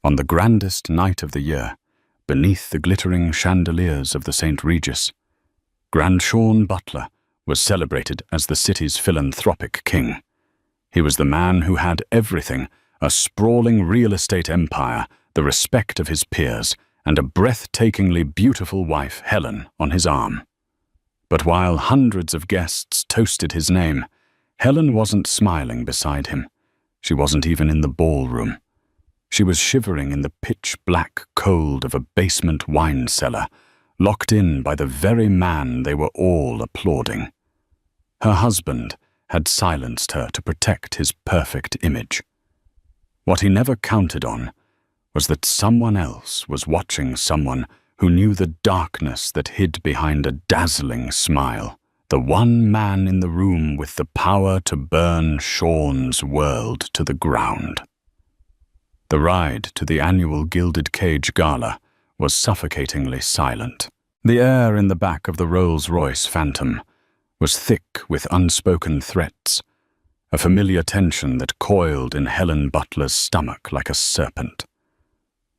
On the grandest night of the year, beneath the glittering chandeliers of the St. Regis, Grand Sean Butler was celebrated as the city's philanthropic king. He was the man who had everything: a sprawling real estate empire, the respect of his peers, and a breathtakingly beautiful wife, Helen, on his arm. But while hundreds of guests toasted his name, Helen wasn't smiling beside him. She wasn't even in the ballroom. She was shivering in the pitch-black cold of a basement wine cellar, locked in by the very man they were all applauding. Her husband had silenced her to protect his perfect image. What he never counted on was that someone else was watching someone who knew the darkness that hid behind a dazzling smile, the one man in the room with the power to burn Sean's world to the ground. The ride to the annual Gilded Cage Gala was suffocatingly silent. The air in the back of the Rolls-Royce Phantom was thick with unspoken threats, a familiar tension that coiled in Helen Butler's stomach like a serpent.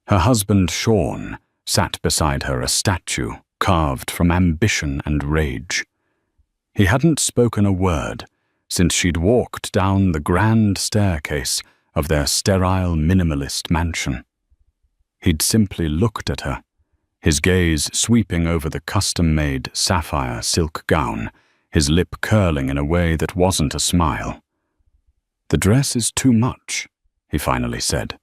Her husband, Sean, sat beside her, a statue carved from ambition and rage. He hadn't spoken a word since she'd walked down the grand staircase of their sterile minimalist mansion. He'd simply looked at her, his gaze sweeping over the custom-made sapphire silk gown, his lip curling in a way that wasn't a smile. "The dress is too much," he finally said,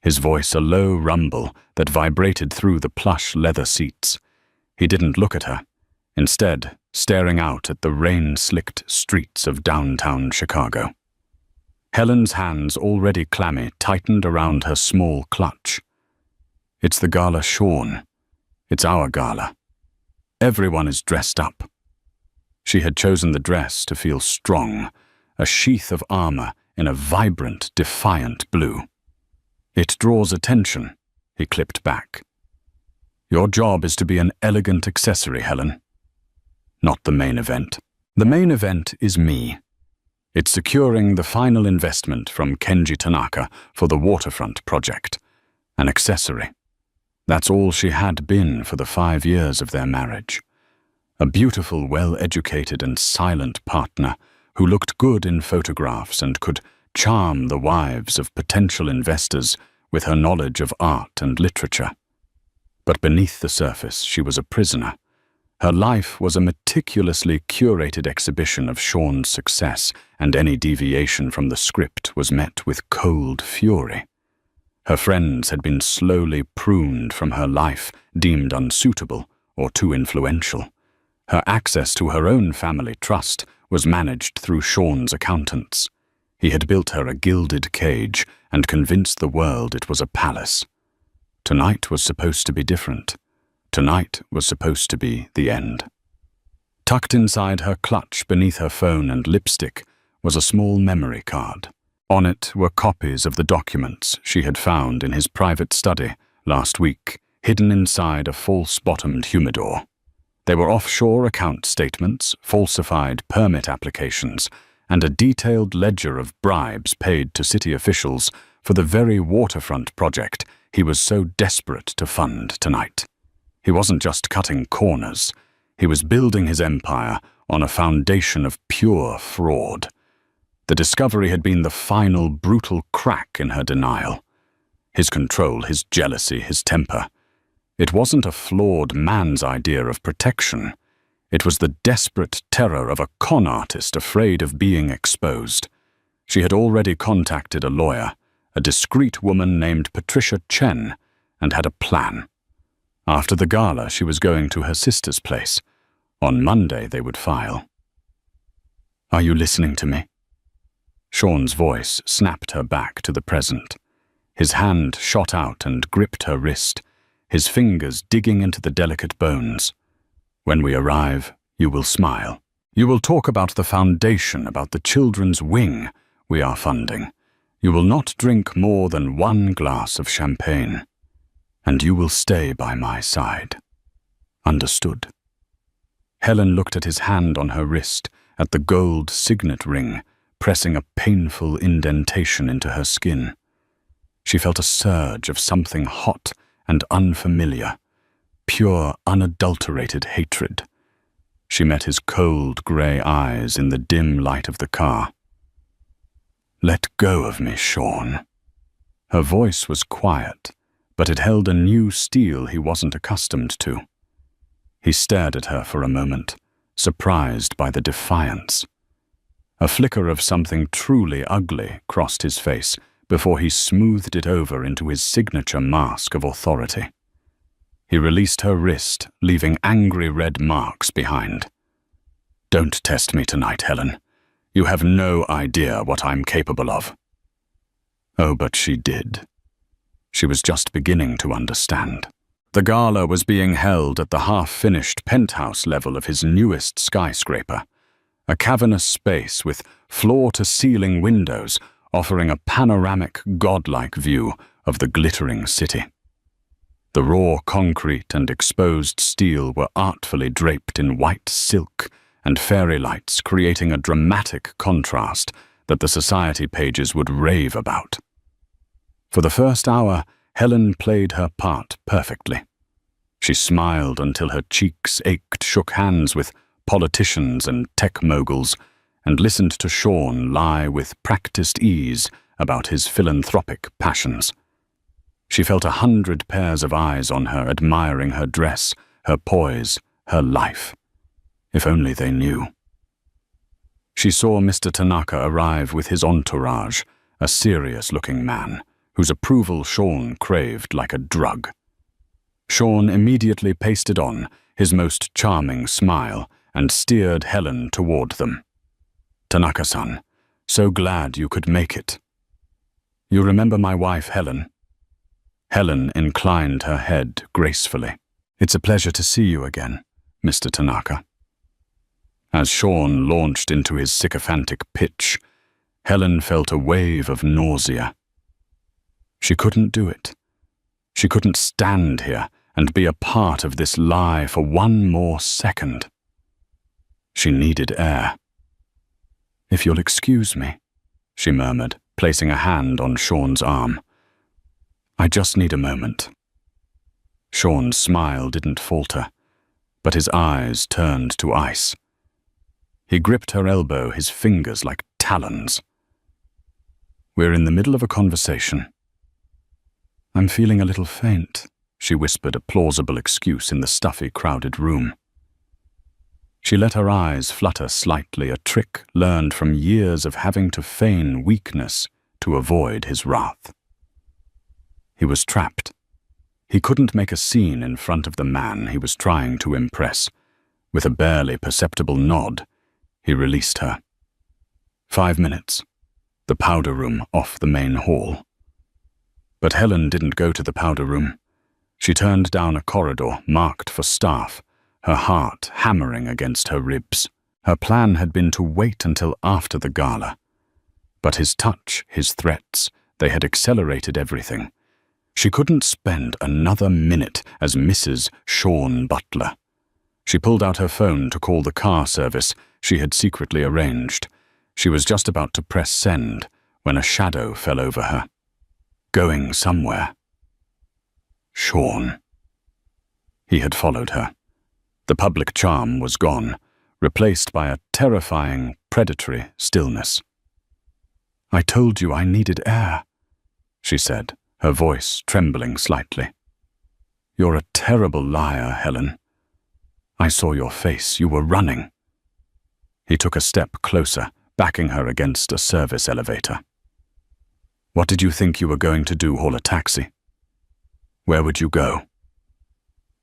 his voice a low rumble that vibrated through the plush leather seats. He didn't look at her, instead staring out at the rain-slicked streets of downtown Chicago. Helen's hands, already clammy, tightened around her small clutch. "It's the gala, Sean. It's our gala. Everyone is dressed up." She had chosen the dress to feel strong, a sheath of armor in a vibrant, defiant blue. "It draws attention," he clipped back. "Your job is to be an elegant accessory, Helen. Not the main event. The main event is me. It's securing the final investment from Kenji Tanaka for the waterfront project. An accessory. That's all she had been for the 5 years of their marriage. A beautiful, well-educated and silent partner who looked good in photographs and could charm the wives of potential investors with her knowledge of art and literature. But beneath the surface, she was a prisoner. Her life was a meticulously curated exhibition of Sean's success, and any deviation from the script was met with cold fury. Her friends had been slowly pruned from her life, deemed unsuitable or too influential. Her access to her own family trust was managed through Sean's accountants. He had built her a gilded cage and convinced the world it was a palace. Tonight was supposed to be different. Tonight was supposed to be the end. Tucked inside her clutch beneath her phone and lipstick was a small memory card. On it were copies of the documents she had found in his private study last week, hidden inside a false-bottomed humidor. They were offshore account statements, falsified permit applications, and a detailed ledger of bribes paid to city officials for the very waterfront project he was so desperate to fund tonight. He wasn't just cutting corners. He was building his empire on a foundation of pure fraud. The discovery had been the final brutal crack in her denial. His control, his jealousy, his temper. It wasn't a flawed man's idea of protection. It was the desperate terror of a con artist afraid of being exposed. She had already contacted a lawyer, a discreet woman named Patricia Chen, and had a plan. After the gala, she was going to her sister's place. On Monday, they would file. "Are you listening to me?" Sean's voice snapped her back to the present. His hand shot out and gripped her wrist, his fingers digging into the delicate bones. "When we arrive, you will smile. You will talk about the foundation, about the children's wing we are funding. You will not drink more than 1 glass of champagne. And you will stay by my side. Understood?" Helen looked at his hand on her wrist, at the gold signet ring, pressing a painful indentation into her skin. She felt a surge of something hot and unfamiliar, pure, unadulterated hatred. She met his cold, grey eyes in the dim light of the car. "Let go of me, Sean." Her voice was quiet, but it held a new steel he wasn't accustomed to. He stared at her for a moment, surprised by the defiance. A flicker of something truly ugly crossed his face before he smoothed it over into his signature mask of authority. He released her wrist, leaving angry red marks behind. "Don't test me tonight, Helen. You have no idea what I'm capable of." Oh, but she did. She was just beginning to understand. The gala was being held at the half-finished penthouse level of his newest skyscraper, a cavernous space with floor-to-ceiling windows offering a panoramic, godlike view of the glittering city. The raw concrete and exposed steel were artfully draped in white silk and fairy lights, creating a dramatic contrast that the society pages would rave about. For the first hour, Helen played her part perfectly. She smiled until her cheeks ached, shook hands with politicians and tech moguls, and listened to Sean lie with practiced ease about his philanthropic passions. She felt 100 pairs of eyes on her, admiring her dress, her poise, her life. If only they knew. She saw Mr. Tanaka arrive with his entourage, a serious-looking man, whose approval Sean craved like a drug. Sean immediately pasted on his most charming smile and steered Helen toward them. "Tanaka-san, so glad you could make it. You remember my wife, Helen?" Helen inclined her head gracefully. "It's a pleasure to see you again, Mr. Tanaka." As Sean launched into his sycophantic pitch, Helen felt a wave of nausea. She couldn't do it. She couldn't stand here and be a part of this lie for one more second. She needed air. "If you'll excuse me," she murmured, placing a hand on Sean's arm. "I just need a moment." Sean's smile didn't falter, but his eyes turned to ice. He gripped her elbow, his fingers like talons. "We're in the middle of a conversation." "I'm feeling a little faint," she whispered, a plausible excuse in the stuffy, crowded room. She let her eyes flutter slightly, a trick learned from years of having to feign weakness to avoid his wrath. He was trapped. He couldn't make a scene in front of the man he was trying to impress. With a barely perceptible nod, he released her. 5 minutes. The powder room off the main hall. But Helen didn't go to the powder room. She turned down a corridor marked for staff, her heart hammering against her ribs. Her plan had been to wait until after the gala. But his touch, his threats, they had accelerated everything. She couldn't spend another minute as Mrs. Sean Butler. She pulled out her phone to call the car service she had secretly arranged. She was just about to press send when a shadow fell over her. Going somewhere. Sean. He had followed her. The public charm was gone, replaced by a terrifying, predatory stillness. "I told you I needed air," she said, her voice trembling slightly. "You're a terrible liar, Helen. I saw your face. You were running." He took a step closer, backing her against a service elevator. "What did you think you were going to do, haul a taxi? Where would you go?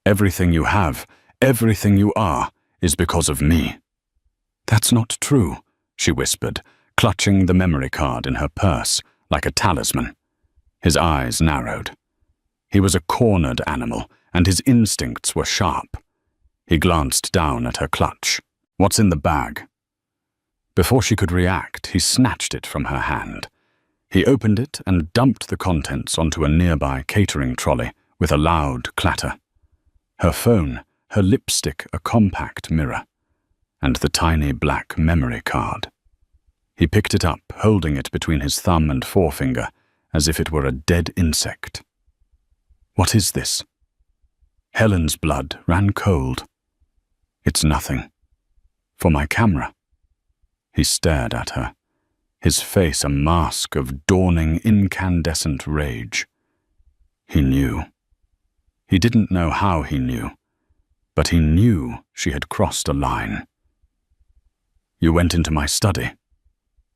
Everything you have, everything you are, is because of me." "That's not true," she whispered, clutching the memory card in her purse like a talisman. His eyes narrowed. He was a cornered animal, and his instincts were sharp. He glanced down at her clutch. "What's in the bag?" Before she could react, he snatched it from her hand. He opened it and dumped the contents onto a nearby catering trolley with a loud clatter. Her phone, her lipstick a compact mirror, and the tiny black memory card. He picked it up, holding it between his thumb and forefinger, as if it were a dead insect. What is this? Helen's blood ran cold. It's nothing. For my camera. He stared at her, his face a mask of dawning incandescent rage. He knew. He didn't know how he knew, but he knew she had crossed a line. You went into my study.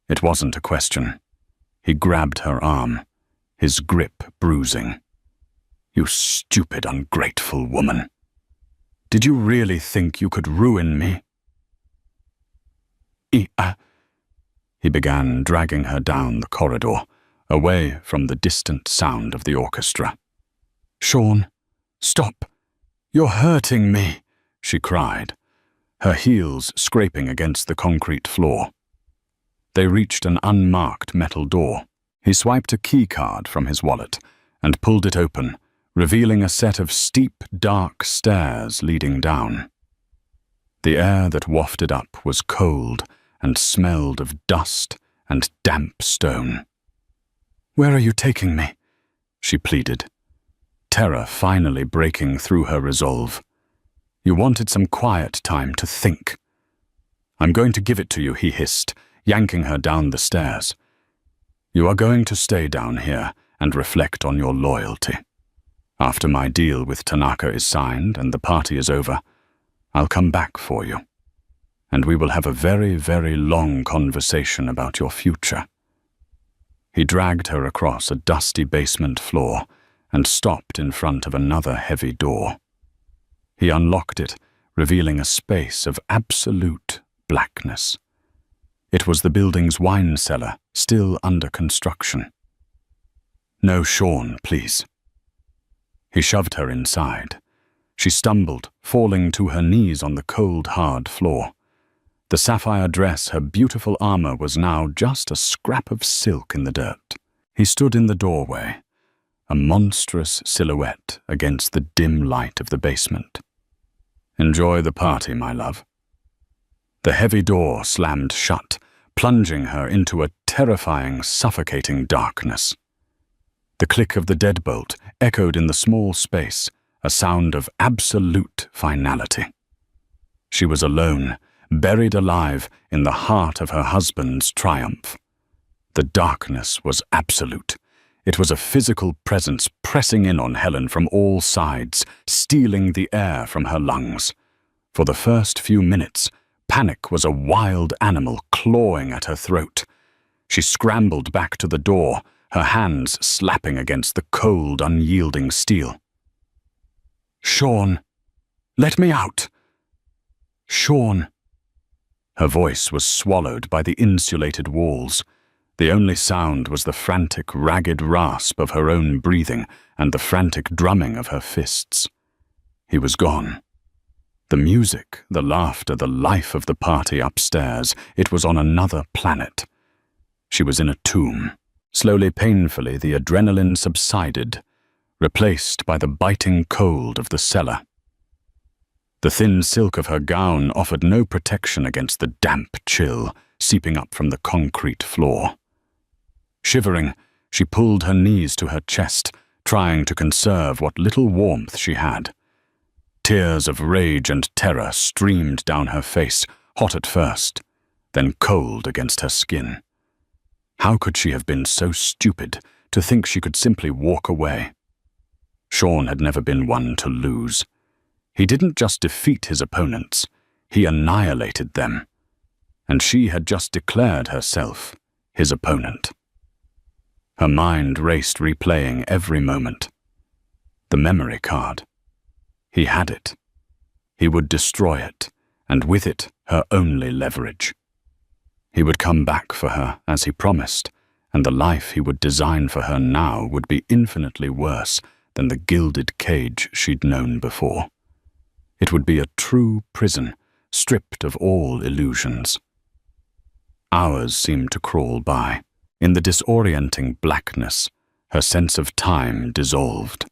It wasn't a question. He grabbed her arm, his grip bruising. You stupid, ungrateful woman. Did you really think you could ruin me? He began dragging her down the corridor, away from the distant sound of the orchestra. Sean, stop! You're hurting me, she cried, her heels scraping against the concrete floor. They reached an unmarked metal door. He swiped a key card from his wallet and pulled it open, revealing a set of steep, dark stairs leading down. The air that wafted up was cold and smelled of dust and damp stone. Where are you taking me? She pleaded, terror finally breaking through her resolve. You wanted some quiet time to think. I'm going to give it to you, he hissed, yanking her down the stairs. You are going to stay down here and reflect on your loyalty. After my deal with Tanaka is signed and the party is over, I'll come back for you. And we will have a very, very long conversation about your future. He dragged her across a dusty basement floor and stopped in front of another heavy door. He unlocked it, revealing a space of absolute blackness. It was the building's wine cellar, still under construction. No, Sean, please. He shoved her inside. She stumbled, falling to her knees on the cold, hard floor. The sapphire dress, her beautiful armor, was now just a scrap of silk in the dirt. He stood in the doorway, a monstrous silhouette against the dim light of the basement. Enjoy the party, my love. The heavy door slammed shut, plunging her into a terrifying, suffocating darkness. The click of the deadbolt echoed in the small space, a sound of absolute finality. She was alone, buried alive in the heart of her husband's triumph. The darkness was absolute. It was a physical presence pressing in on Helen from all sides, stealing the air from her lungs. For the first few minutes, panic was a wild animal clawing at her throat. She scrambled back to the door, her hands slapping against the cold, unyielding steel. Sean, let me out! Sean! Her voice was swallowed by the insulated walls. The only sound was the frantic, ragged rasp of her own breathing and the frantic drumming of her fists. He was gone. The music, the laughter, the life of the party upstairs, it was on another planet. She was in a tomb. Slowly, painfully, the adrenaline subsided, replaced by the biting cold of the cellar. The thin silk of her gown offered no protection against the damp chill seeping up from the concrete floor. Shivering, she pulled her knees to her chest, trying to conserve what little warmth she had. Tears of rage and terror streamed down her face, hot at first, then cold against her skin. How could she have been so stupid to think she could simply walk away? Sean had never been one to lose. He didn't just defeat his opponents, he annihilated them. And she had just declared herself his opponent. Her mind raced, replaying every moment. The memory card. He had it. He would destroy it, and with it, her only leverage. He would come back for her, as he promised, and the life he would design for her now would be infinitely worse than the gilded cage she'd known before. It would be a true prison, stripped of all illusions. Hours seemed to crawl by. In the disorienting blackness, her sense of time dissolved.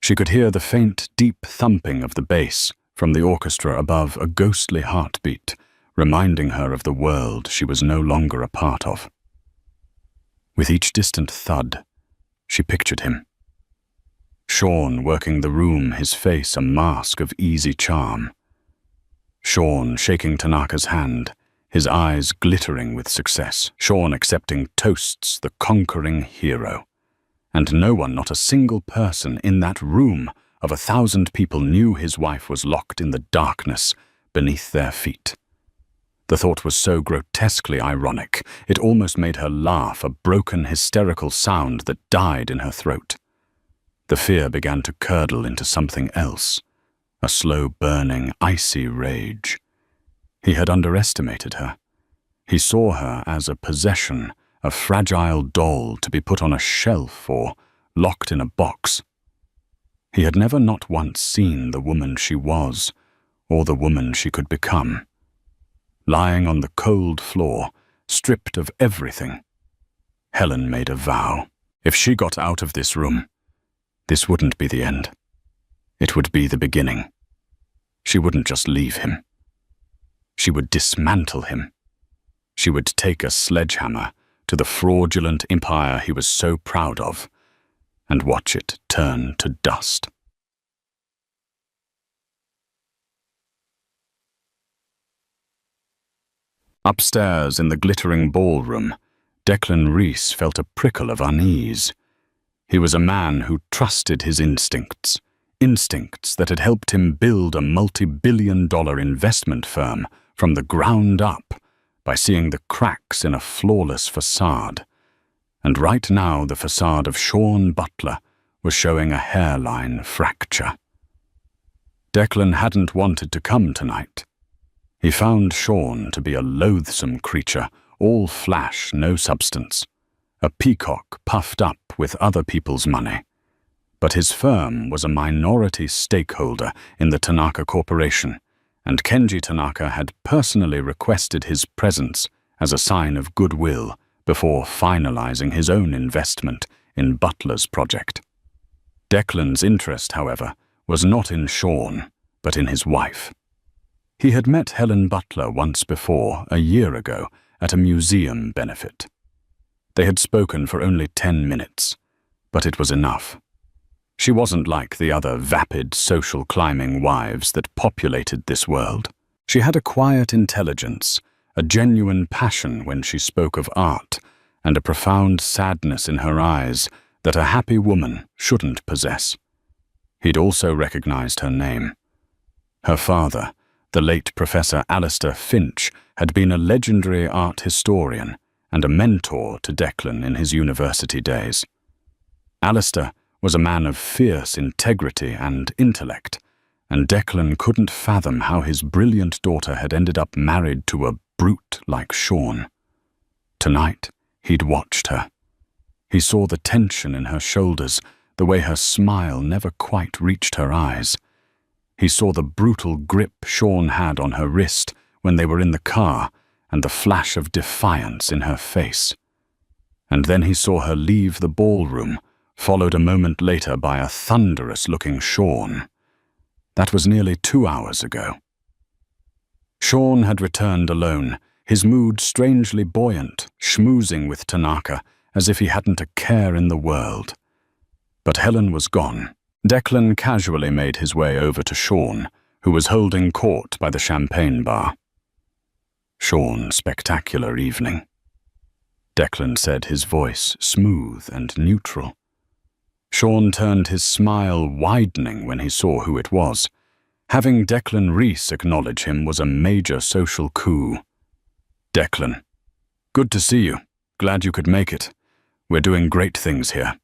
She could hear the faint, deep thumping of the bass from the orchestra above, a ghostly heartbeat, reminding her of the world she was no longer a part of. With each distant thud, She pictured him. Sean working the room, his face a mask of easy charm. Sean shaking Tanaka's hand, his eyes glittering with success. Sean accepting toasts, the conquering hero. And no one, not a single person in that room of 1,000 people knew his wife was locked in the darkness beneath their feet. The thought was so grotesquely ironic, it almost made her laugh, a broken, hysterical sound that died in her throat. The fear began to curdle into something else, a slow-burning, icy rage. He had underestimated her. He saw her as a possession, a fragile doll to be put on a shelf or locked in a box. He had never not once seen the woman she was, or the woman she could become. Lying on the cold floor, stripped of everything, Helen made a vow. If she got out of this room, this wouldn't be the end. It would be the beginning. She wouldn't just leave him. She would dismantle him. She would take a sledgehammer to the fraudulent empire he was so proud of and watch it turn to dust. Upstairs in the glittering ballroom, Declan Reese felt a prickle of unease. He was a man who trusted his instincts, instincts that had helped him build a multi-billion-dollar investment firm from the ground up by seeing the cracks in a flawless facade. And right now the facade of Sean Butler was showing a hairline fracture. Declan hadn't wanted to come tonight. He found Sean to be a loathsome creature, all flash, no substance. A peacock puffed up with other people's money. But his firm was a minority stakeholder in the Tanaka Corporation, and Kenji Tanaka had personally requested his presence as a sign of goodwill before finalizing his own investment in Butler's project. Declan's interest, however, was not in Sean, but in his wife. He had met Helen Butler once before, a year ago, at a museum benefit. They had spoken for only 10 minutes, but it was enough. She wasn't like the other vapid, social climbing wives that populated this world. She had a quiet intelligence, a genuine passion when she spoke of art, and a profound sadness in her eyes that a happy woman shouldn't possess. He'd also recognized her name. Her father, the late Professor Alistair Finch, had been a legendary art historian and a mentor to Declan in his university days. Alistair was a man of fierce integrity and intellect, and Declan couldn't fathom how his brilliant daughter had ended up married to a brute like Sean. Tonight, he'd watched her. He saw the tension in her shoulders, the way her smile never quite reached her eyes. He saw the brutal grip Sean had on her wrist when they were in the car and the flash of defiance in her face. And then he saw her leave the ballroom, followed a moment later by a thunderous-looking Sean. That was nearly 2 hours ago. Sean had returned alone, his mood strangely buoyant, schmoozing with Tanaka as if he hadn't a care in the world. But Helen was gone. Declan casually made his way over to Sean, who was holding court by the champagne bar. "Sean, spectacular evening," Declan said, his voice smooth and neutral. Sean turned, his smile widening when he saw who it was. Having Declan Reese acknowledge him was a major social coup. "Declan, good to see you. Glad you could make it. We're doing great things here."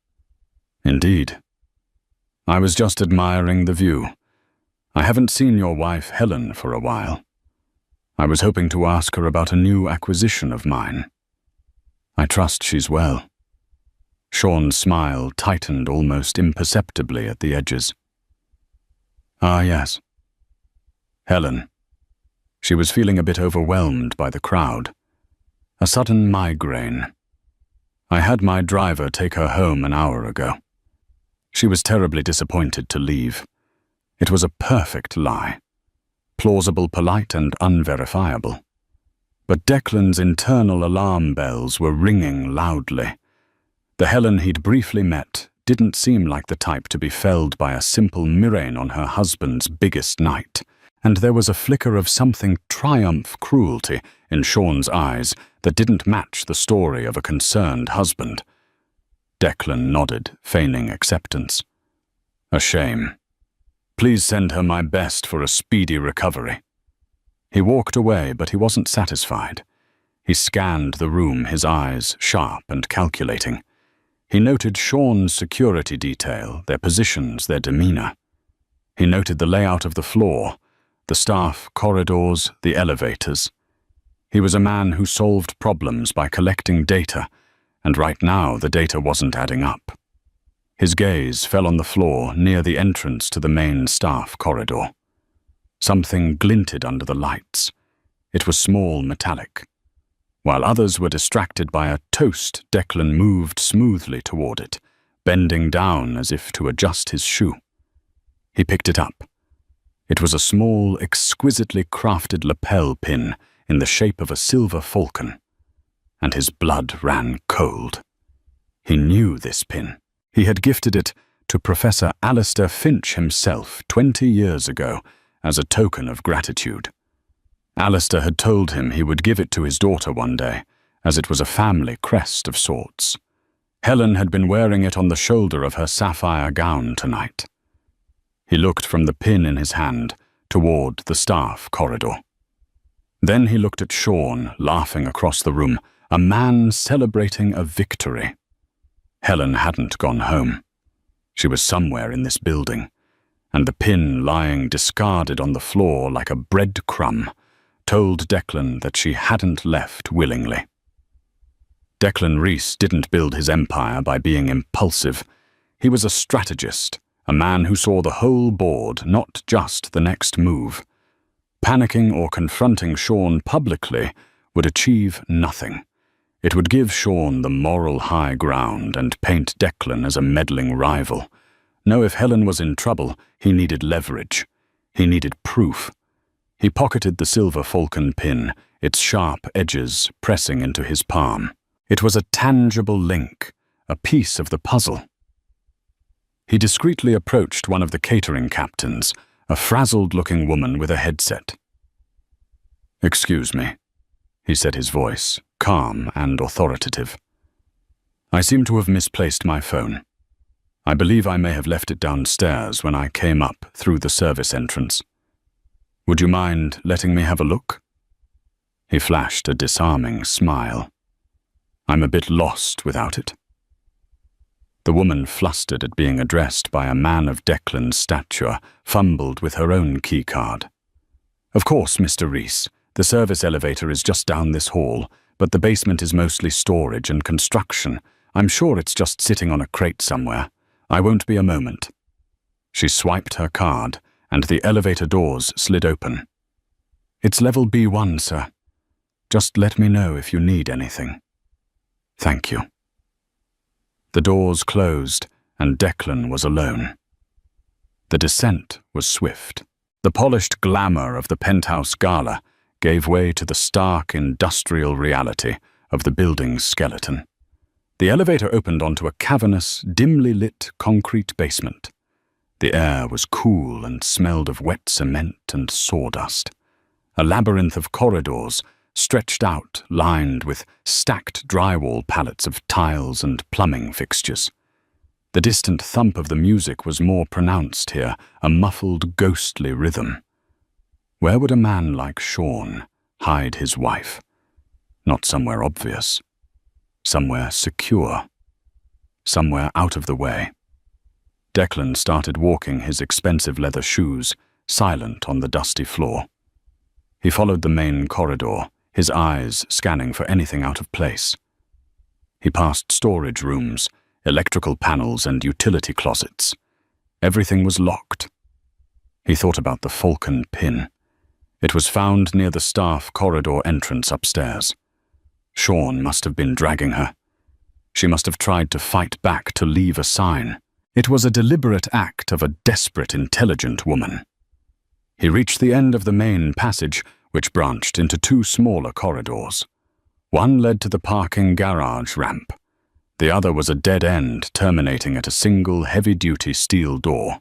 "Indeed. I was just admiring the view. I haven't seen your wife, Helen, for a while. I was hoping to ask her about a new acquisition of mine. I trust she's well." Sean's smile tightened almost imperceptibly at the edges. "Ah, yes. Helen." She was feeling a bit overwhelmed by the crowd. A sudden migraine. "I had my driver take her home an hour ago." She was terribly disappointed to leave. It was a perfect lie. Plausible, polite, and unverifiable. But Declan's internal alarm bells were ringing loudly. The Helen he'd briefly met didn't seem like the type to be felled by a simple murrain on her husband's biggest night, and there was a flicker of something triumph cruelty in Sean's eyes that didn't match the story of a concerned husband. Declan nodded, feigning acceptance. A shame. Please send her my best for a speedy recovery. He walked away, but he wasn't satisfied. He scanned the room, his eyes sharp and calculating. He noted Sean's security detail, their positions, their demeanor. He noted the layout of the floor, the staff corridors, the elevators. He was a man who solved problems by collecting data, and right now the data wasn't adding up. His gaze fell on the floor near the entrance to the main staff corridor. Something glinted under the lights. It was small, metallic. While others were distracted by a toast, Declan moved smoothly toward it, bending down as if to adjust his shoe. He picked it up. It was a small, exquisitely crafted lapel pin in the shape of a silver falcon, and his blood ran cold. He knew this pin. He had gifted it to Professor Alistair Finch himself 20 years ago as a token of gratitude. Alistair had told him he would give it to his daughter one day, as it was a family crest of sorts. Helen had been wearing it on the shoulder of her sapphire gown tonight. He looked from the pin in his hand toward the staff corridor. Then he looked at Sean, laughing across the room, a man celebrating a victory. Helen hadn't gone home. She was somewhere in this building, and the pin lying discarded on the floor like a breadcrumb told Declan that she hadn't left willingly. Declan Reese didn't build his empire by being impulsive. He was a strategist, a man who saw the whole board, not just the next move. Panicking or confronting Sean publicly would achieve nothing. It would give Sean the moral high ground and paint Declan as a meddling rival. No, if Helen was in trouble, he needed leverage. He needed proof. He pocketed the silver falcon pin, its sharp edges pressing into his palm. It was a tangible link, a piece of the puzzle. He discreetly approached one of the catering captains, a frazzled-looking woman with a headset. "Excuse me," he said, his voice calm and authoritative. "I seem to have misplaced my phone. I believe I may have left it downstairs when I came up through the service entrance. Would you mind letting me have a look?" He flashed a disarming smile. "I'm a bit lost without it." The woman, flustered at being addressed by a man of Declan's stature, fumbled with her own keycard. "Of course, Mr. Reese. The service elevator is just down this hall, but the basement is mostly storage and construction. I'm sure it's just sitting on a crate somewhere. I won't be a moment." She swiped her card, and the elevator doors slid open. "It's level B1, sir. Just let me know if you need anything." "Thank you." The doors closed, and Declan was alone. The descent was swift. The polished glamour of the penthouse Gala gave way to the stark industrial reality of the building's skeleton. The elevator opened onto a cavernous, dimly lit concrete basement. The air was cool and smelled of wet cement and sawdust. A labyrinth of corridors stretched out, lined with stacked drywall pallets of tiles and plumbing fixtures. The distant thump of the music was more pronounced here, a muffled, ghostly rhythm. Where would a man like Sean hide his wife? Not somewhere obvious. Somewhere secure. Somewhere out of the way. Declan started walking his expensive leather shoes, silent on the dusty floor. He followed the main corridor, his eyes scanning for anything out of place. He passed storage rooms, electrical panels and utility closets. Everything was locked. He thought about the falcon pin. It was found near the staff corridor entrance upstairs. Sean must have been dragging her. She must have tried to fight back, to leave a sign. It was a deliberate act of a desperate, intelligent woman. He reached the end of the main passage, which branched into two smaller corridors. One led to the parking garage ramp. The other was a dead end terminating at a single heavy-duty steel door.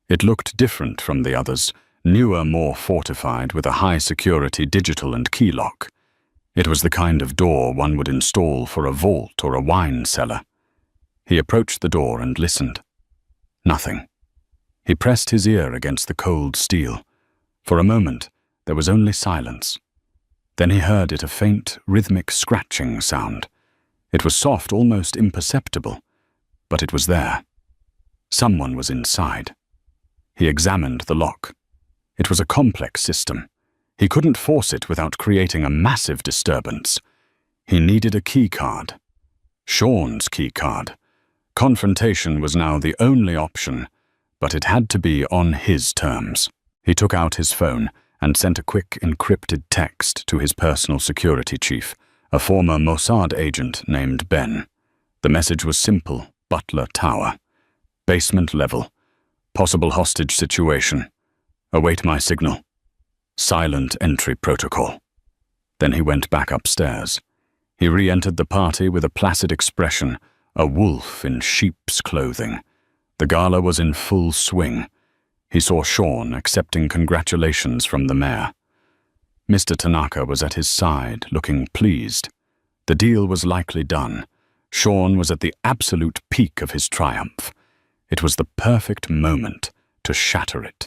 It looked different from the others, newer, more fortified with a high-security digital and key lock. It was the kind of door one would install for a vault or a wine cellar. He approached the door and listened. Nothing. He pressed his ear against the cold steel. For a moment, there was only silence. Then he heard it, a faint, rhythmic scratching sound. It was soft, almost imperceptible, but it was there. Someone was inside. He examined the lock. It was a complex system. He couldn't force it without creating a massive disturbance. He needed a key card. Sean's key card. Confrontation was now the only option, but it had to be on his terms. He took out his phone and sent a quick encrypted text to his personal security chief, a former Mossad agent named Ben. The message was simple: Butler Tower. Basement level. Possible hostage situation. Await my signal. Silent entry protocol. Then he went back upstairs. He re-entered the party with a placid expression, a wolf in sheep's clothing. The gala was in full swing. He saw Sean accepting congratulations from the mayor. Mr. Tanaka was at his side, looking pleased. The deal was likely done. Sean was at the absolute peak of his triumph. It was the perfect moment to shatter it.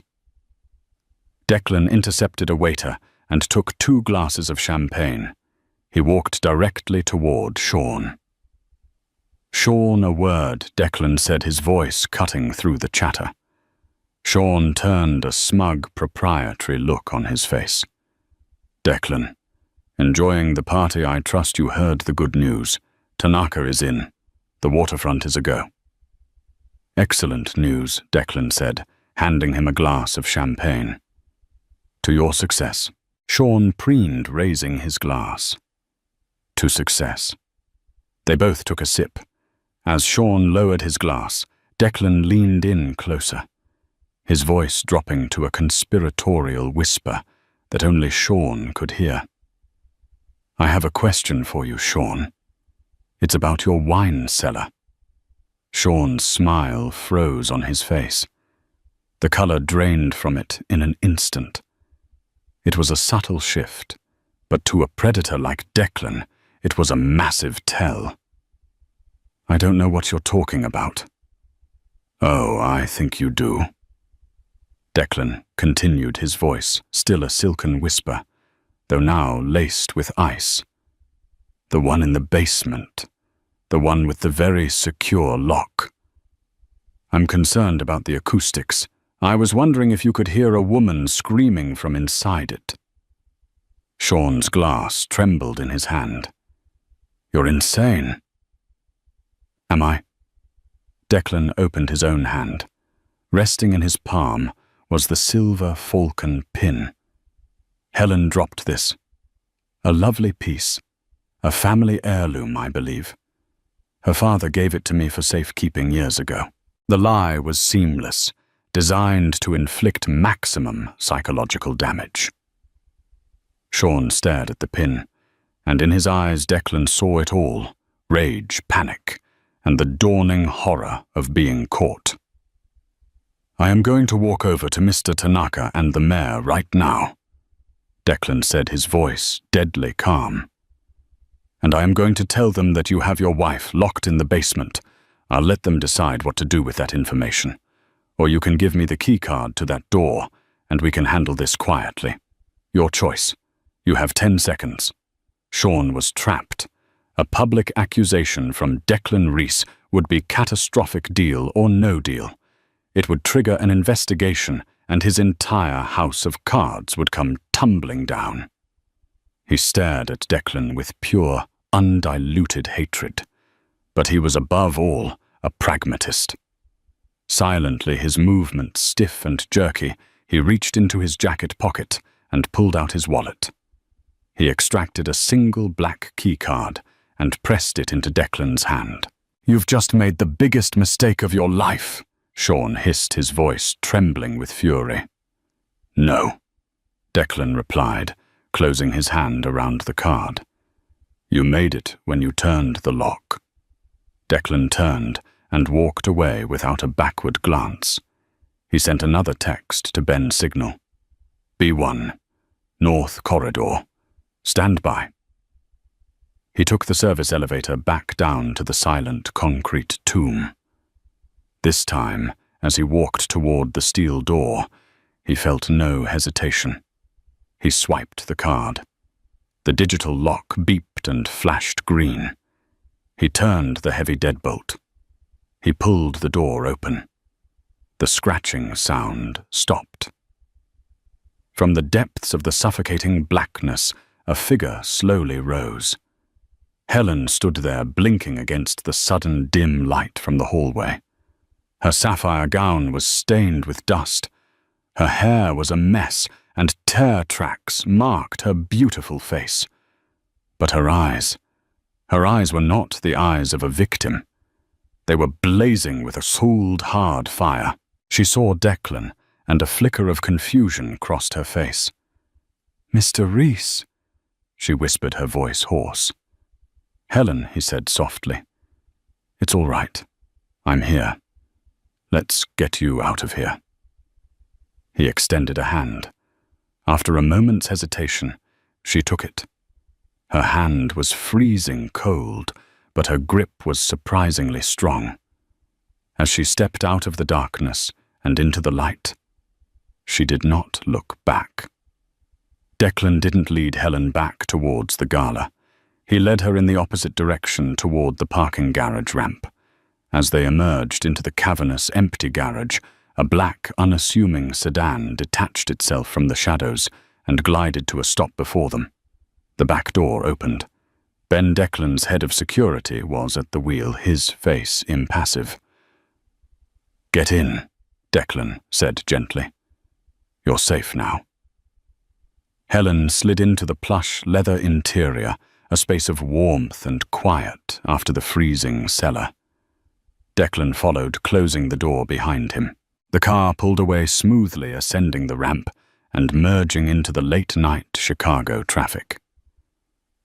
Declan intercepted a waiter and took 2 glasses of champagne. He walked directly toward Sean. Sean, a word, Declan said, his voice cutting through the chatter. Sean turned a smug, proprietary look on his face. Declan, enjoying the party? I trust you heard the good news. Tanaka is in. The waterfront is a go. Excellent news, Declan said, handing him a glass of champagne. To your success. Sean preened, raising his glass. To success. They both took a sip. As Sean lowered his glass, Declan leaned in closer, his voice dropping to a conspiratorial whisper that only Sean could hear. I have a question for you, Sean. It's about your wine cellar. Sean's smile froze on his face. The color drained from it in an instant. It was a subtle shift, but to a predator like Declan, it was a massive tell. I don't know what you're talking about. Oh, I think you do. Declan continued, his voice still a silken whisper, though now laced with ice. The one in the basement. The one with the very secure lock. I'm concerned about the acoustics. I was wondering if you could hear a woman screaming from inside it. Sean's glass trembled in his hand. You're insane. Am I? Declan opened his own hand. Resting in his palm was the silver falcon pin. Helen dropped this. A lovely piece. A family heirloom, I believe. Her father gave it to me for safekeeping years ago. The lie was seamless, designed to inflict maximum psychological damage. Sean stared at the pin, and in his eyes Declan saw it all: rage, panic, and the dawning horror of being caught. I am going to walk over to Mr. Tanaka and the mayor right now, Declan said, his voice deadly calm. And I am going to tell them that you have your wife locked in the basement. I'll let them decide what to do with that information. Or you can give me the key card to that door, and we can handle this quietly. Your choice. You have 10 seconds. Sean was trapped. A public accusation from Declan Reese would be catastrophic, deal or no deal. It would trigger an investigation, and his entire house of cards would come tumbling down. He stared at Declan with pure, undiluted hatred. But he was above all a pragmatist. Silently, his movements stiff and jerky, he reached into his jacket pocket and pulled out his wallet. He extracted a single black key card and pressed it into Declan's hand. You've just made the biggest mistake of your life, Sean hissed, his voice trembling with fury. No, Declan replied, closing his hand around the card. You made it when you turned the lock. Declan turned and walked away without a backward glance. He sent another text to Ben's signal. B1, North Corridor. Stand by. He took the service elevator back down to the silent concrete tomb. This time, as he walked toward the steel door, he felt no hesitation. He swiped the card. The digital lock beeped and flashed green. He turned the heavy deadbolt. He pulled the door open. The scratching sound stopped. From the depths of the suffocating blackness, a figure slowly rose. Helen stood there blinking against the sudden dim light from the hallway. Her sapphire gown was stained with dust. Her hair was a mess, and tear tracks marked her beautiful face. But her eyes were not the eyes of a victim. They were blazing with a cold-hard fire. She saw Declan, and a flicker of confusion crossed her face. "Mr. Reese," she whispered, her voice hoarse. "Helen," he said softly. "It's all right. I'm here. Let's get you out of here." He extended a hand. After a moment's hesitation, she took it. Her hand was freezing cold, but her grip was surprisingly strong. As she stepped out of the darkness and into the light, she did not look back. Declan didn't lead Helen back towards the Gala. He led her in the opposite direction toward the parking garage ramp. As they emerged into the cavernous, empty garage, a black, unassuming sedan detached itself from the shadows and glided to a stop before them. The back door opened. Ben Declan's head of security was at the wheel, his face impassive. "Get in," Declan said gently. "You're safe now." Helen slid into the plush leather interior, a space of warmth and quiet after the freezing cellar. Declan followed, closing the door behind him. The car pulled away smoothly, ascending the ramp and merging into the late-night Chicago traffic.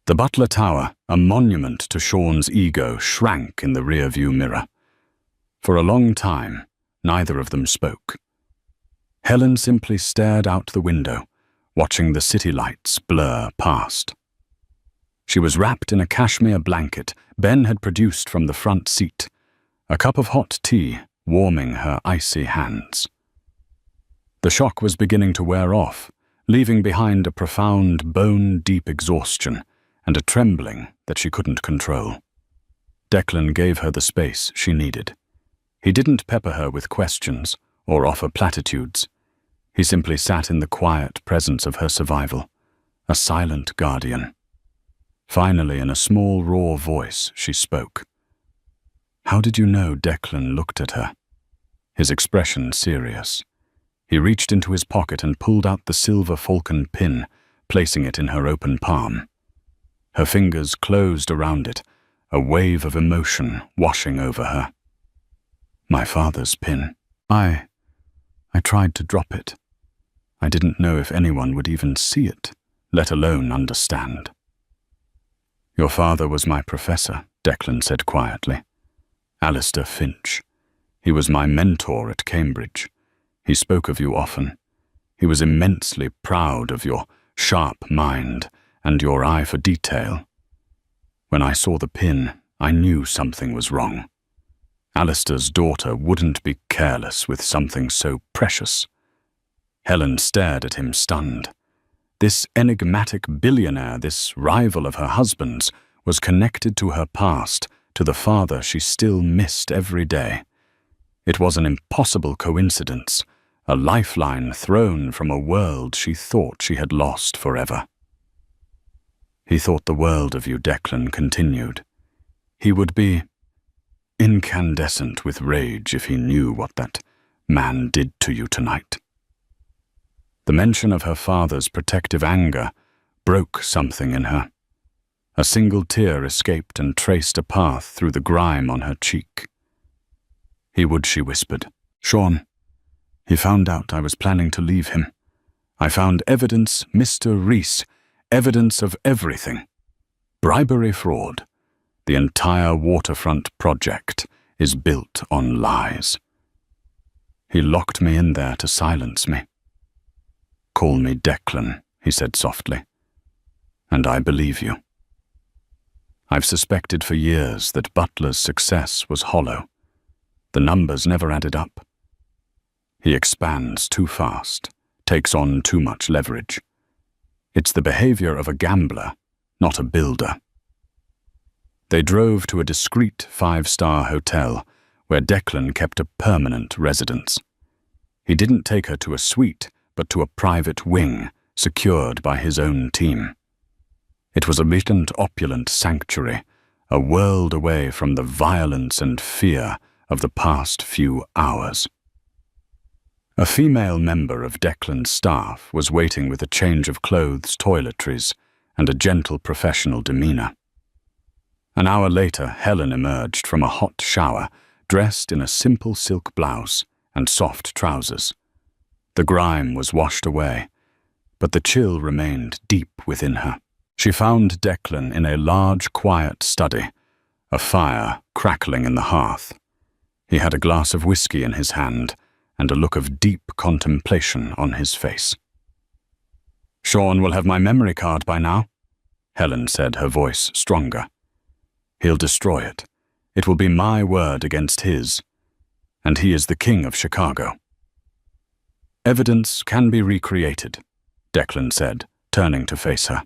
The Butler Tower, a monument to Sean's ego, shrank in the rear-view mirror. For a long time, neither of them spoke. Helen simply stared out the window, watching the city lights blur past. She was wrapped in a cashmere blanket Ben had produced from the front seat, a cup of hot tea warming her icy hands. The shock was beginning to wear off, leaving behind a profound, bone-deep exhaustion and a trembling that she couldn't control. Declan gave her the space she needed. He didn't pepper her with questions or offer platitudes. He simply sat in the quiet presence of her survival, a silent guardian. Finally, in a small, raw voice, she spoke. "How did you know?" Declan looked at her, his expression serious. He reached into his pocket and pulled out the silver falcon pin, placing it in her open palm. Her fingers closed around it, a wave of emotion washing over her. "My father's pin. I tried to drop it. I didn't know if anyone would even see it, let alone understand." "Your father was my professor," Declan said quietly. "Alistair Finch. He was my mentor at Cambridge. He spoke of you often. He was immensely proud of your sharp mind and your eye for detail. When I saw the pin, I knew something was wrong. Alistair's daughter wouldn't be careless with something so precious." Helen stared at him, stunned. This enigmatic billionaire, this rival of her husband's, was connected to her past, to the father she still missed every day. It was an impossible coincidence, a lifeline thrown from a world she thought she had lost forever. "He thought the world of you," Declan continued. "He would be incandescent with rage if he knew what that man did to you tonight." The mention of her father's protective anger broke something in her. A single tear escaped and traced a path through the grime on her cheek. "He would," she whispered. "Sean, he found out I was planning to leave him. I found evidence, Mr. Reese, evidence of everything. Bribery, fraud. The entire waterfront project is built on lies. He locked me in there to silence me. "Call me Declan," he said softly, "and I believe you." I've suspected for years that Butler's success was hollow. The numbers never added up. He expands too fast, takes on too much leverage. It's the behavior of a gambler, not a builder. They drove to a discreet 5-star hotel where Declan kept a permanent residence. He didn't take her to a suite, but to a private wing secured by his own team. It was a latent, opulent sanctuary, a world away from the violence and fear of the past few hours. A female member of Declan's staff was waiting with a change of clothes, toiletries, and a gentle professional demeanor. An hour later, Helen emerged from a hot shower, dressed in a simple silk blouse and soft trousers. The grime was washed away, but the chill remained deep within her. She found Declan in a large, quiet study, a fire crackling in the hearth. He had a glass of whiskey in his hand and a look of deep contemplation on his face. "Sean will have my memory card by now," Helen said, her voice stronger. "He'll destroy it. It will be my word against his. And he is the king of Chicago." "Evidence can be recreated," Declan said, turning to face her.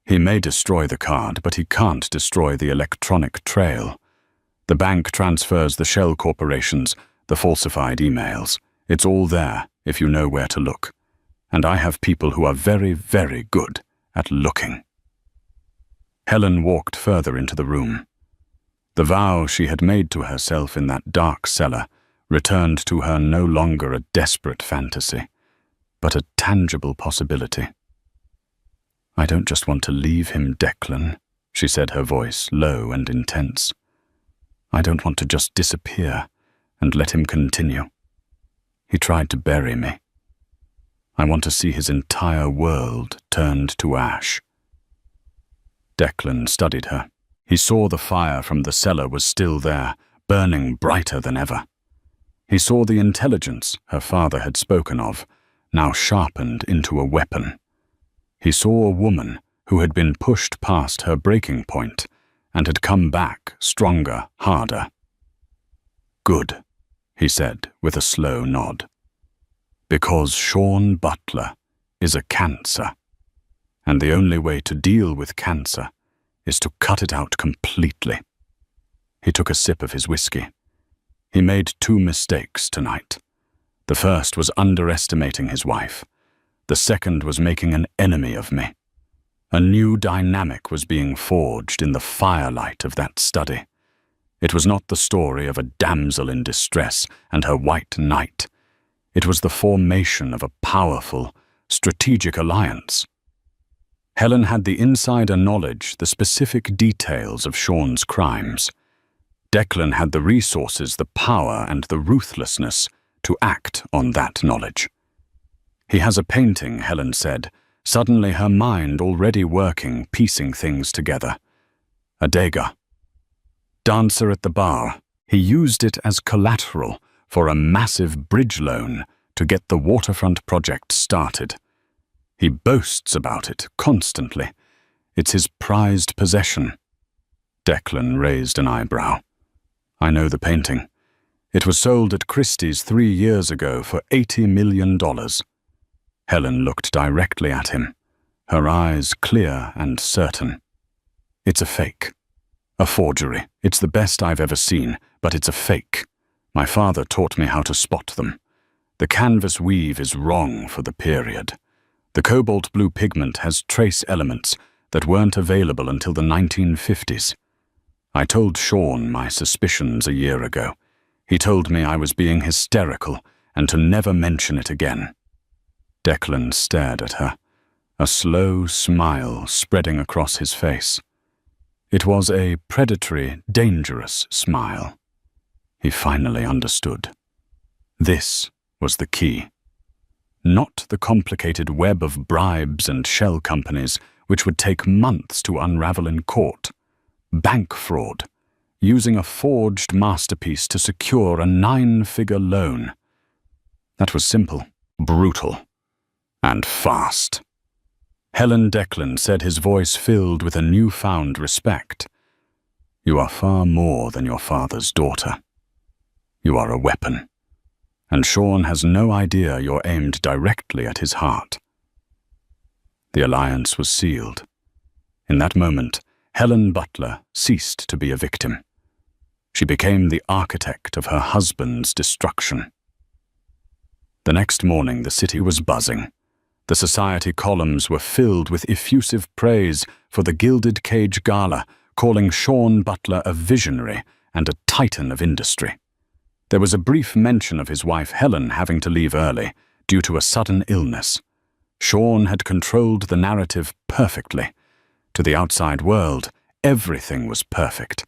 "He may destroy the card, but he can't destroy the electronic trail. The bank transfers the shell corporations, the falsified emails. It's all there if you know where to look. And I have people who are very, very good at looking." Helen walked further into the room. The vow she had made to herself in that dark cellar returned to her no longer a desperate fantasy, but a tangible possibility. "I don't just want to leave him, Declan," she said, her voice low and intense. "I don't want to just disappear and let him continue. He tried to bury me. I want to see his entire world turned to ash." Declan studied her. He saw the fire from the cellar was still there, burning brighter than ever. He saw the intelligence her father had spoken of, now sharpened into a weapon. He saw a woman who had been pushed past her breaking point and had come back stronger, harder. "Good," he said with a slow nod. "Because Sean Butler is a cancer. And the only way to deal with cancer is to cut it out completely." He took a sip of his whiskey. He made 2 mistakes tonight. The first was underestimating his wife. The second was making an enemy of me. A new dynamic was being forged in the firelight of that study. It was not the story of a damsel in distress and her white knight. It was the formation of a powerful, strategic alliance. Helen had the insider knowledge, the specific details of Sean's crimes. Declan had the resources, the power, and the ruthlessness to act on that knowledge. "He has a painting," Helen said, suddenly her mind already working, piecing things together. "A dagger. Dancer at the bar. He used it as collateral for a massive bridge loan to get the waterfront project started. He boasts about it constantly. It's his prized possession." Declan raised an eyebrow. "I know the painting. It was sold at Christie's 3 years ago for $80 million. Helen looked directly at him, her eyes clear and certain. "It's a fake. A forgery. It's the best I've ever seen, but it's a fake. My father taught me how to spot them. The canvas weave is wrong for the period. The cobalt blue pigment has trace elements that weren't available until the 1950s. I told Sean my suspicions a year ago. He told me I was being hysterical and to never mention it again." Declan stared at her, a slow smile spreading across his face. It was a predatory, dangerous smile. He finally understood. This was the key. Not the complicated web of bribes and shell companies which would take months to unravel in court, bank fraud, using a forged masterpiece to secure a 9-figure loan. That was simple, brutal, and fast. Helen Declan said, his voice filled with a newfound respect. "You are far more than your father's daughter. You are a weapon, and Sean has no idea you're aimed directly at his heart." The alliance was sealed. In that moment, Helen Butler ceased to be a victim. She became the architect of her husband's destruction. The next morning, the city was buzzing. The society columns were filled with effusive praise for the Gilded Cage Gala, calling Sean Butler a visionary and a titan of industry. There was a brief mention of his wife Helen having to leave early due to a sudden illness. Sean had controlled the narrative perfectly. To the outside world, everything was perfect.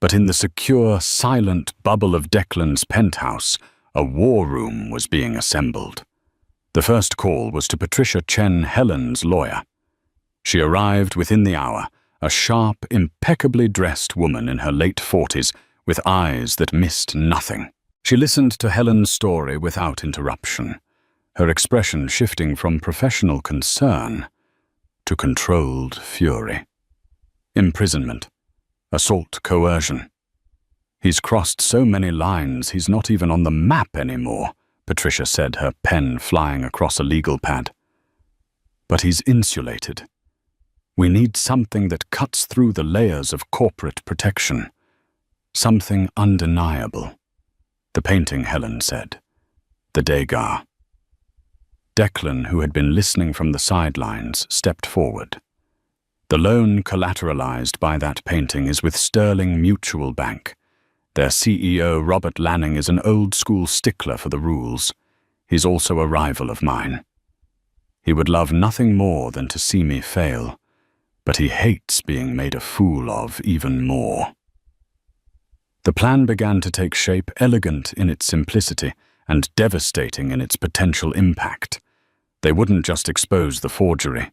But in the secure, silent bubble of Declan's penthouse, a war room was being assembled. The first call was to Patricia Chen, Helen's lawyer. She arrived within the hour, a sharp, impeccably dressed woman in her late 40s with eyes that missed nothing. She listened to Helen's story without interruption, her expression shifting from professional concern to controlled fury. Imprisonment, assault, coercion. "He's crossed so many lines he's not even on the map anymore," Patricia said, her pen flying across a legal pad. "But he's insulated. We need something that cuts through the layers of corporate protection. Something undeniable." "The painting," Helen said. "The Degas." Declan, who had been listening from the sidelines, stepped forward. "The loan collateralized by that painting is with Sterling Mutual Bank. Their CEO, Robert Lanning, is an old-school stickler for the rules. He's also a rival of mine. He would love nothing more than to see me fail, but he hates being made a fool of even more." The plan began to take shape, elegant in its simplicity and devastating in its potential impact. They wouldn't just expose the forgery.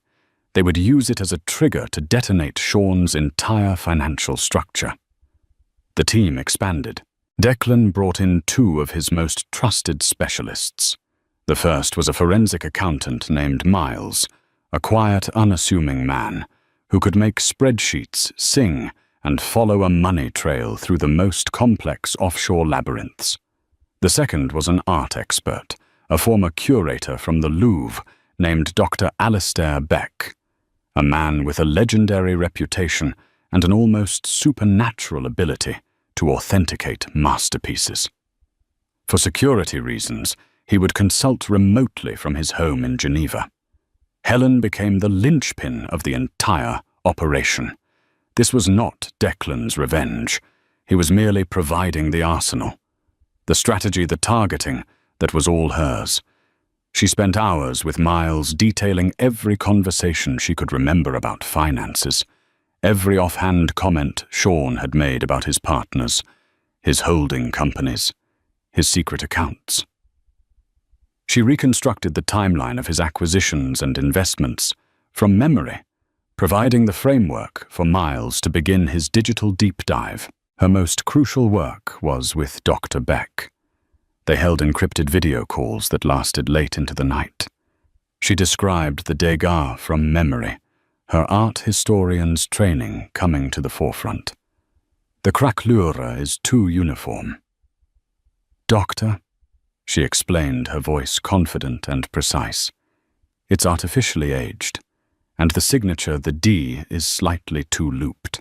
They would use it as a trigger to detonate Sean's entire financial structure. The team expanded. Declan brought in 2 of his most trusted specialists. The first was a forensic accountant named Miles, a quiet, unassuming man who could make spreadsheets, sing, and follow a money trail through the most complex offshore labyrinths. The second was an art expert, a former curator from the Louvre named Dr. Alistair Beck, a man with a legendary reputation and an almost supernatural ability to authenticate masterpieces. For security reasons, he would consult remotely from his home in Geneva. Helen became the linchpin of the entire operation. This was not Declan's revenge. He was merely providing the arsenal. The strategy, the targeting, that was all hers. She spent hours with Miles detailing every conversation she could remember about finances, every offhand comment Sean had made about his partners, his holding companies, his secret accounts. She reconstructed the timeline of his acquisitions and investments from memory, providing the framework for Miles to begin his digital deep dive. Her most crucial work was with Dr. Beck. They held encrypted video calls that lasted late into the night. She described the Degas from memory, her art historian's training coming to the forefront. "The craquelure is too uniform." "Doctor," she explained, her voice confident and precise, "it's artificially aged, and the signature, the D, is slightly too looped.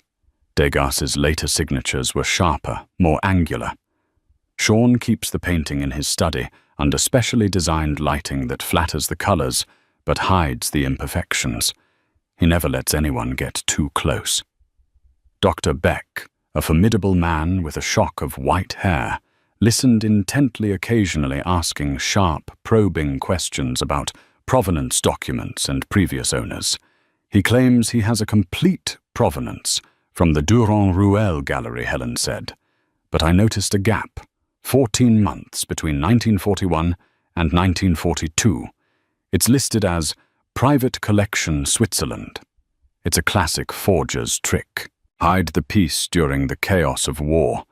Degas's later signatures were sharper, more angular. Sean keeps the painting in his study under specially designed lighting that flatters the colors but hides the imperfections. He never lets anyone get too close." Dr. Beck, a formidable man with a shock of white hair, listened intently, occasionally asking sharp, probing questions about provenance documents and previous owners. "He claims he has a complete provenance from the Durand-Ruel gallery," Helen said. "But I noticed a gap, 14 months between 1941 and 1942. It's listed as Private Collection Switzerland. It's a classic forger's trick." Hide the peace during the chaos of war,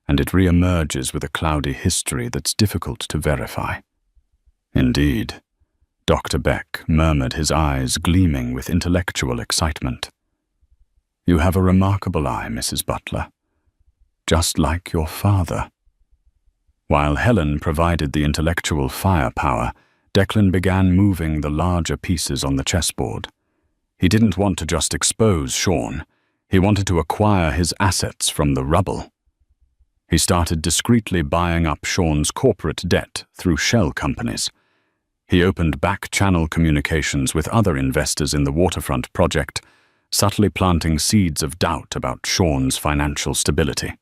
and it re-emerges with a cloudy history that's difficult to verify. Indeed, Dr. Beck murmured, his eyes gleaming with intellectual excitement. You have a remarkable eye, Mrs. Butler, just like your father. While Helen provided the intellectual firepower, Declan began moving the larger pieces on the chessboard. He didn't want to just expose Sean. He wanted to acquire his assets from the rubble. He started discreetly buying up Sean's corporate debt through shell companies. He opened back-channel communications with other investors in the waterfront project, subtly planting seeds of doubt about Sean's financial stability.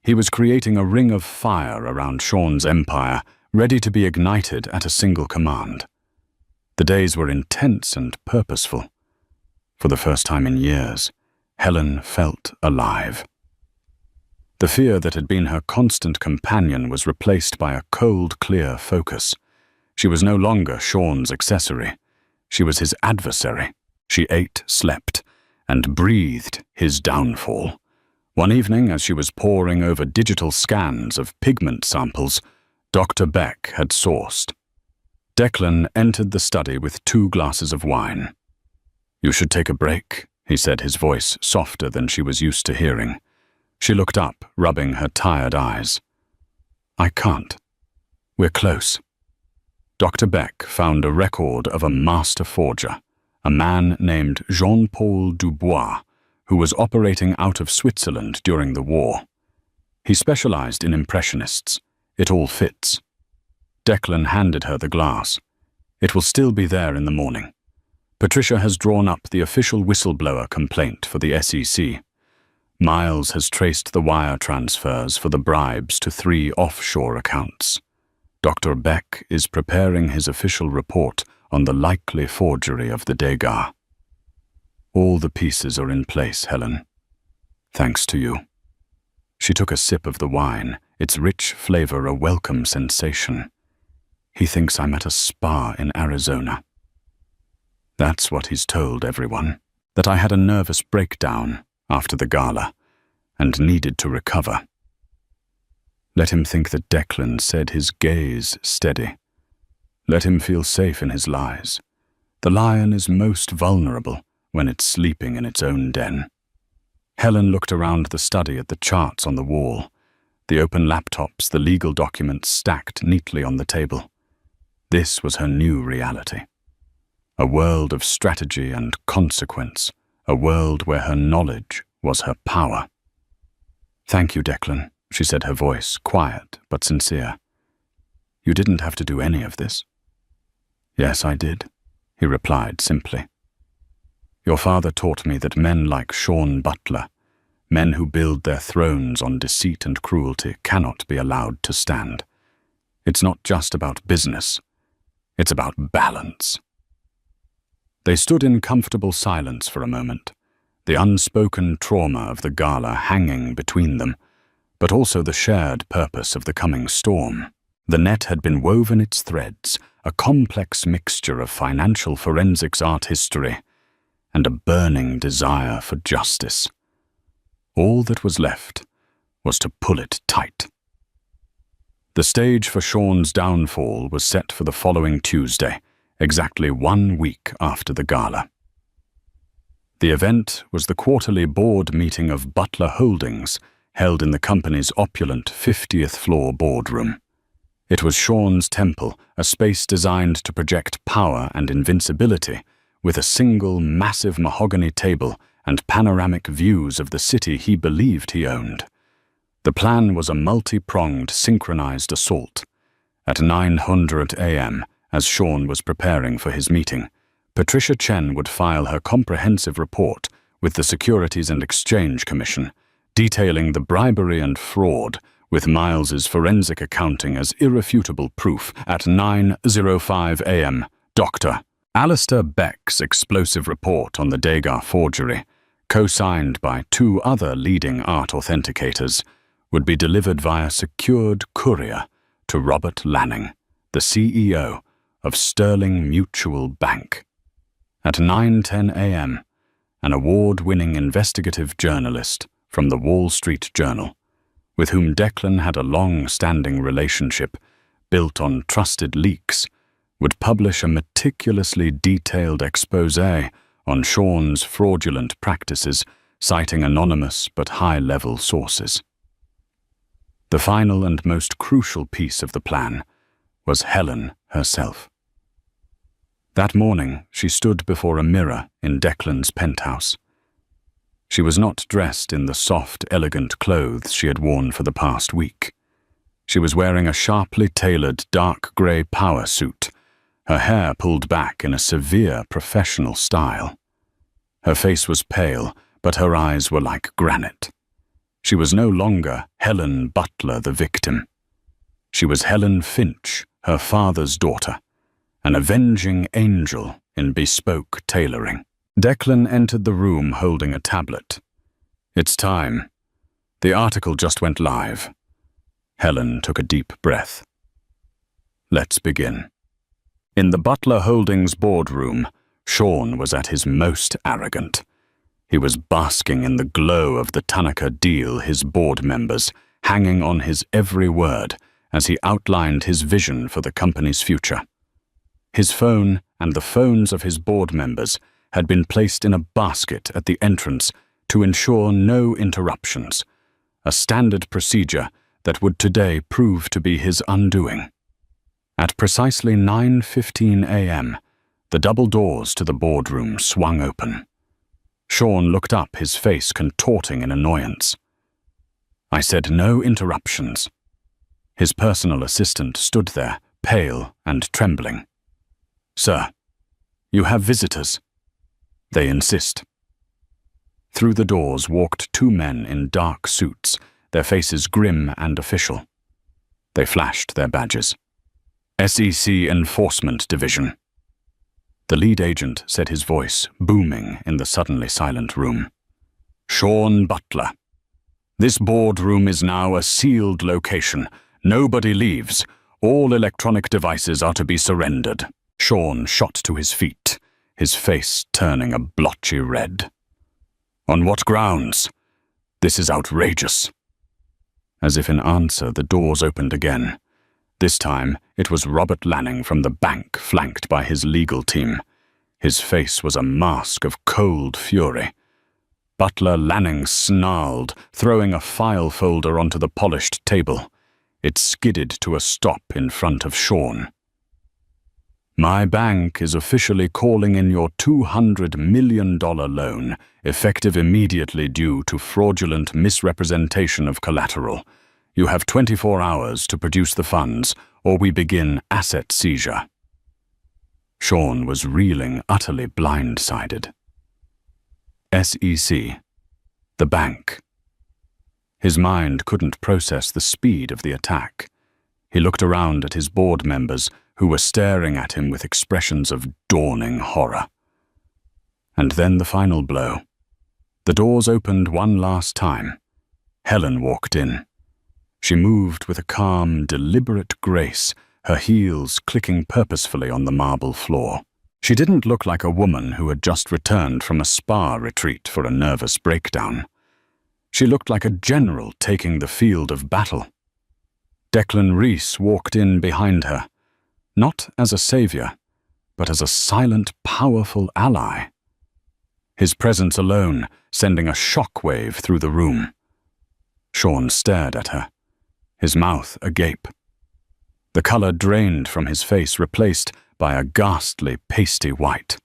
He was creating a ring of fire around Sean's empire, ready to be ignited at a single command. The days were intense and purposeful. For the first time in years, Helen felt alive. The fear that had been her constant companion was replaced by a cold, clear focus. She was no longer Sean's accessory. She was his adversary. She ate, slept, and breathed his downfall. One evening, as she was poring over digital scans of pigment samples Dr. Beck had sourced, Declan entered the study with 2 glasses of wine. You should take a break, he said, his voice softer than she was used to hearing. She looked up, rubbing her tired eyes. I can't. We're close. Dr. Beck found a record of a master forger, a man named Jean-Paul Dubois, who was operating out of Switzerland during the war. He specialized in impressionists. It all fits. Declan handed her the glass. It will still be there in the morning. Patricia has drawn up the official whistleblower complaint for the SEC. Miles has traced the wire transfers for the bribes to 3 offshore accounts. Dr. Beck is preparing his official report on the likely forgery of the Degas. All the pieces are in place, Helen. Thanks to you. She took a sip of the wine, its rich flavor a welcome sensation. He thinks I'm at a spa in Arizona. That's what he's told everyone, that I had a nervous breakdown after the gala and needed to recover. Let him think that Declan said his gaze steady. Let him feel safe in his lies. The lion is most vulnerable when it's sleeping in its own den. Helen looked around the study at the charts on the wall, the open laptops, the legal documents stacked neatly on the table. This was her new reality. A world of strategy and consequence, a world where her knowledge was her power. Thank you, Declan, she said, her voice quiet but sincere. You didn't have to do any of this. Yes, I did, he replied simply. Your father taught me that men like Sean Butler, men who build their thrones on deceit and cruelty, cannot be allowed to stand. It's not just about business. It's about balance. They stood in comfortable silence for a moment, the unspoken trauma of the gala hanging between them, but also the shared purpose of the coming storm. The net had been woven its threads, a complex mixture of financial forensics art history and a burning desire for justice. All that was left was to pull it tight. The stage for Sean's downfall was set for the following Tuesday, exactly 1 week after the gala. The event was the quarterly board meeting of Butler Holdings, held in the company's opulent 50th floor boardroom. It was Sean's temple, a space designed to project power and invincibility, with a single massive mahogany table and panoramic views of the city he believed he owned. The plan was a multi-pronged, synchronized assault. At 9:00 a.m., as Sean was preparing for his meeting, Patricia Chen would file her comprehensive report with the Securities and Exchange Commission, detailing the bribery and fraud, with Miles's forensic accounting as irrefutable proof. At 9:05 a.m., Dr. Alistair Beck's explosive report on the Degas forgery, co-signed by 2 other leading art authenticators, would be delivered via secured courier to Robert Lanning, the CEO of Sterling Mutual Bank. At 9:10 a.m., an award-winning investigative journalist from the Wall Street Journal, with whom Declan had a long-standing relationship built on trusted leaks, would publish a meticulously detailed exposé on Sean's fraudulent practices, citing anonymous but high-level sources. The final and most crucial piece of the plan was Helen herself. That morning, she stood before a mirror in Declan's penthouse. She was not dressed in the soft, elegant clothes she had worn for the past week. She was wearing a sharply tailored dark grey power suit, her hair pulled back in a severe professional style. Her face was pale, but her eyes were like granite. She was no longer Helen Butler, the victim. She was Helen Finch, her father's daughter, an avenging angel in bespoke tailoring. Declan entered the room holding a tablet. "It's time. The article just went live." Helen took a deep breath. "Let's begin." In the Butler Holdings boardroom, Sean was at his most arrogant. He was basking in the glow of the Tanaka deal, his board members hanging on his every word as he outlined his vision for the company's future. His phone and the phones of his board members had been placed in a basket at the entrance to ensure no interruptions, a standard procedure that would today prove to be his undoing. At precisely 9:15 a.m., the double doors to the boardroom swung open. Sean looked up, his face contorting in annoyance. "I said no interruptions." His personal assistant stood there, pale and trembling. "Sir, you have visitors." "They insist." Through the doors walked two men in dark suits, their faces grim and official. They flashed their badges. "SEC Enforcement Division." The lead agent said, his voice booming in the suddenly silent room. "Sean Butler. This boardroom is now a sealed location. Nobody leaves. All electronic devices are to be surrendered." Sean shot to his feet, his face turning a blotchy red. "On what grounds? This is outrageous." As if in answer, the doors opened again. This time, it was Robert Lanning from the bank, flanked by his legal team. His face was a mask of cold fury. Butler Lanning snarled, throwing a file folder onto the polished table. It skidded to a stop in front of Sean. "My bank is officially calling in your $200 million loan, effective immediately due to fraudulent misrepresentation of collateral. You have 24 hours to produce the funds, or we begin asset seizure." Sean was reeling, utterly blindsided. SEC. The bank. His mind couldn't process the speed of the attack. He looked around at his board members, who were staring at him with expressions of dawning horror. And then the final blow. The doors opened one last time. Helen walked in. She moved with a calm, deliberate grace, her heels clicking purposefully on the marble floor. She didn't look like a woman who had just returned from a spa retreat for a nervous breakdown. She looked like a general taking the field of battle. Declan Reese walked in behind her, not as a savior, but as a silent, powerful ally. His presence alone sending a shockwave through the room. Sean stared at her, his mouth agape. The color drained from his face, replaced by a ghastly, pasty white.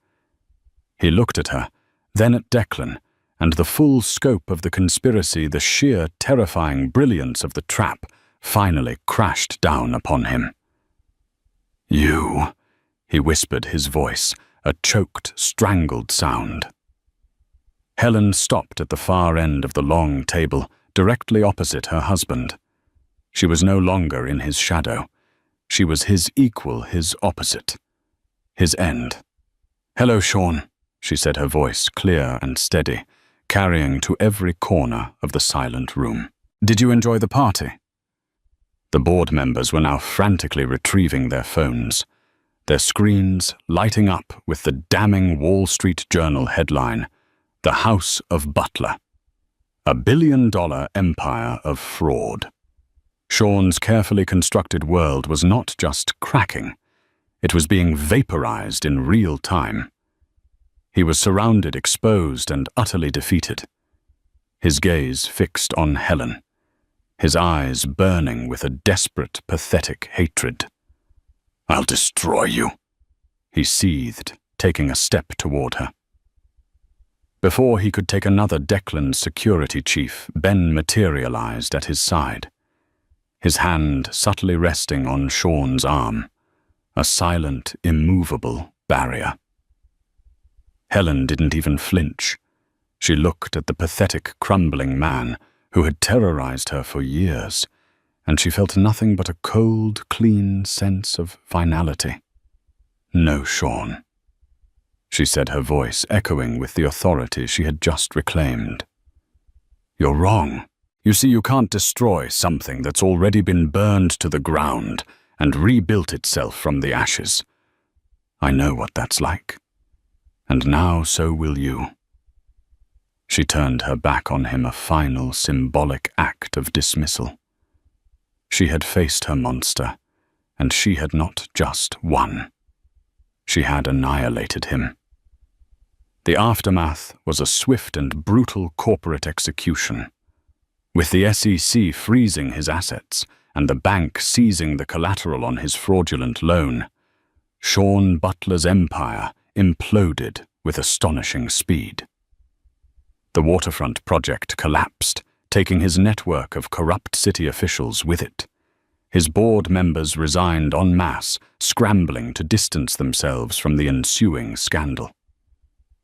He looked at her, then at Declan, and the full scope of the conspiracy, the sheer, terrifying brilliance of the trap, finally crashed down upon him. "You," he whispered, his voice, a choked, strangled sound. Helen stopped at the far end of the long table, directly opposite her husband. She was no longer in his shadow. She was his equal, his opposite. His end. "Hello, Sean," she said, her voice clear and steady, carrying to every corner of the silent room. "Did you enjoy the party?" The board members were now frantically retrieving their phones, their screens lighting up with the damning Wall Street Journal headline, The House of Butler. A billion-dollar empire of fraud. Sean's carefully constructed world was not just cracking, it was being vaporized in real time. He was surrounded, exposed, and utterly defeated. His gaze fixed on Helen, his eyes burning with a desperate, pathetic hatred. "I'll destroy you," he seethed, taking a step toward her. Before he could take another, Declan's security chief, Ben, materialized at his side, his hand subtly resting on Sean's arm, a silent, immovable barrier. Helen didn't even flinch. She looked at the pathetic, crumbling man who had terrorized her for years, and she felt nothing but a cold, clean sense of finality. "No, Sean," she said, her voice echoing with the authority she had just reclaimed. "You're wrong. You see, you can't destroy something that's already been burned to the ground and rebuilt itself from the ashes. I know what that's like. And now so will you." She turned her back on him, a final, symbolic act of dismissal. She had faced her monster, and she had not just won. She had annihilated him. The aftermath was a swift and brutal corporate execution. With the SEC freezing his assets and the bank seizing the collateral on his fraudulent loan, Sean Butler's empire imploded with astonishing speed. The waterfront project collapsed, taking his network of corrupt city officials with it. His board members resigned en masse, scrambling to distance themselves from the ensuing scandal.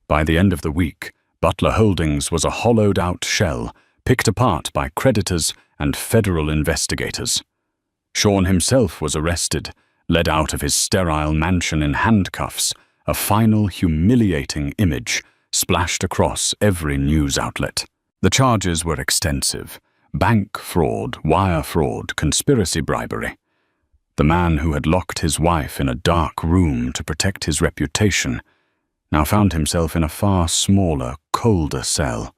By the end of the week, Butler Holdings was a hollowed-out shell, picked apart by creditors and federal investigators. Sean himself was arrested, led out of his sterile mansion in handcuffs, a final humiliating image splashed across every news outlet. The charges were extensive: bank fraud, wire fraud, conspiracy bribery. The man who had locked his wife in a dark room to protect his reputation now found himself in a far smaller, colder cell,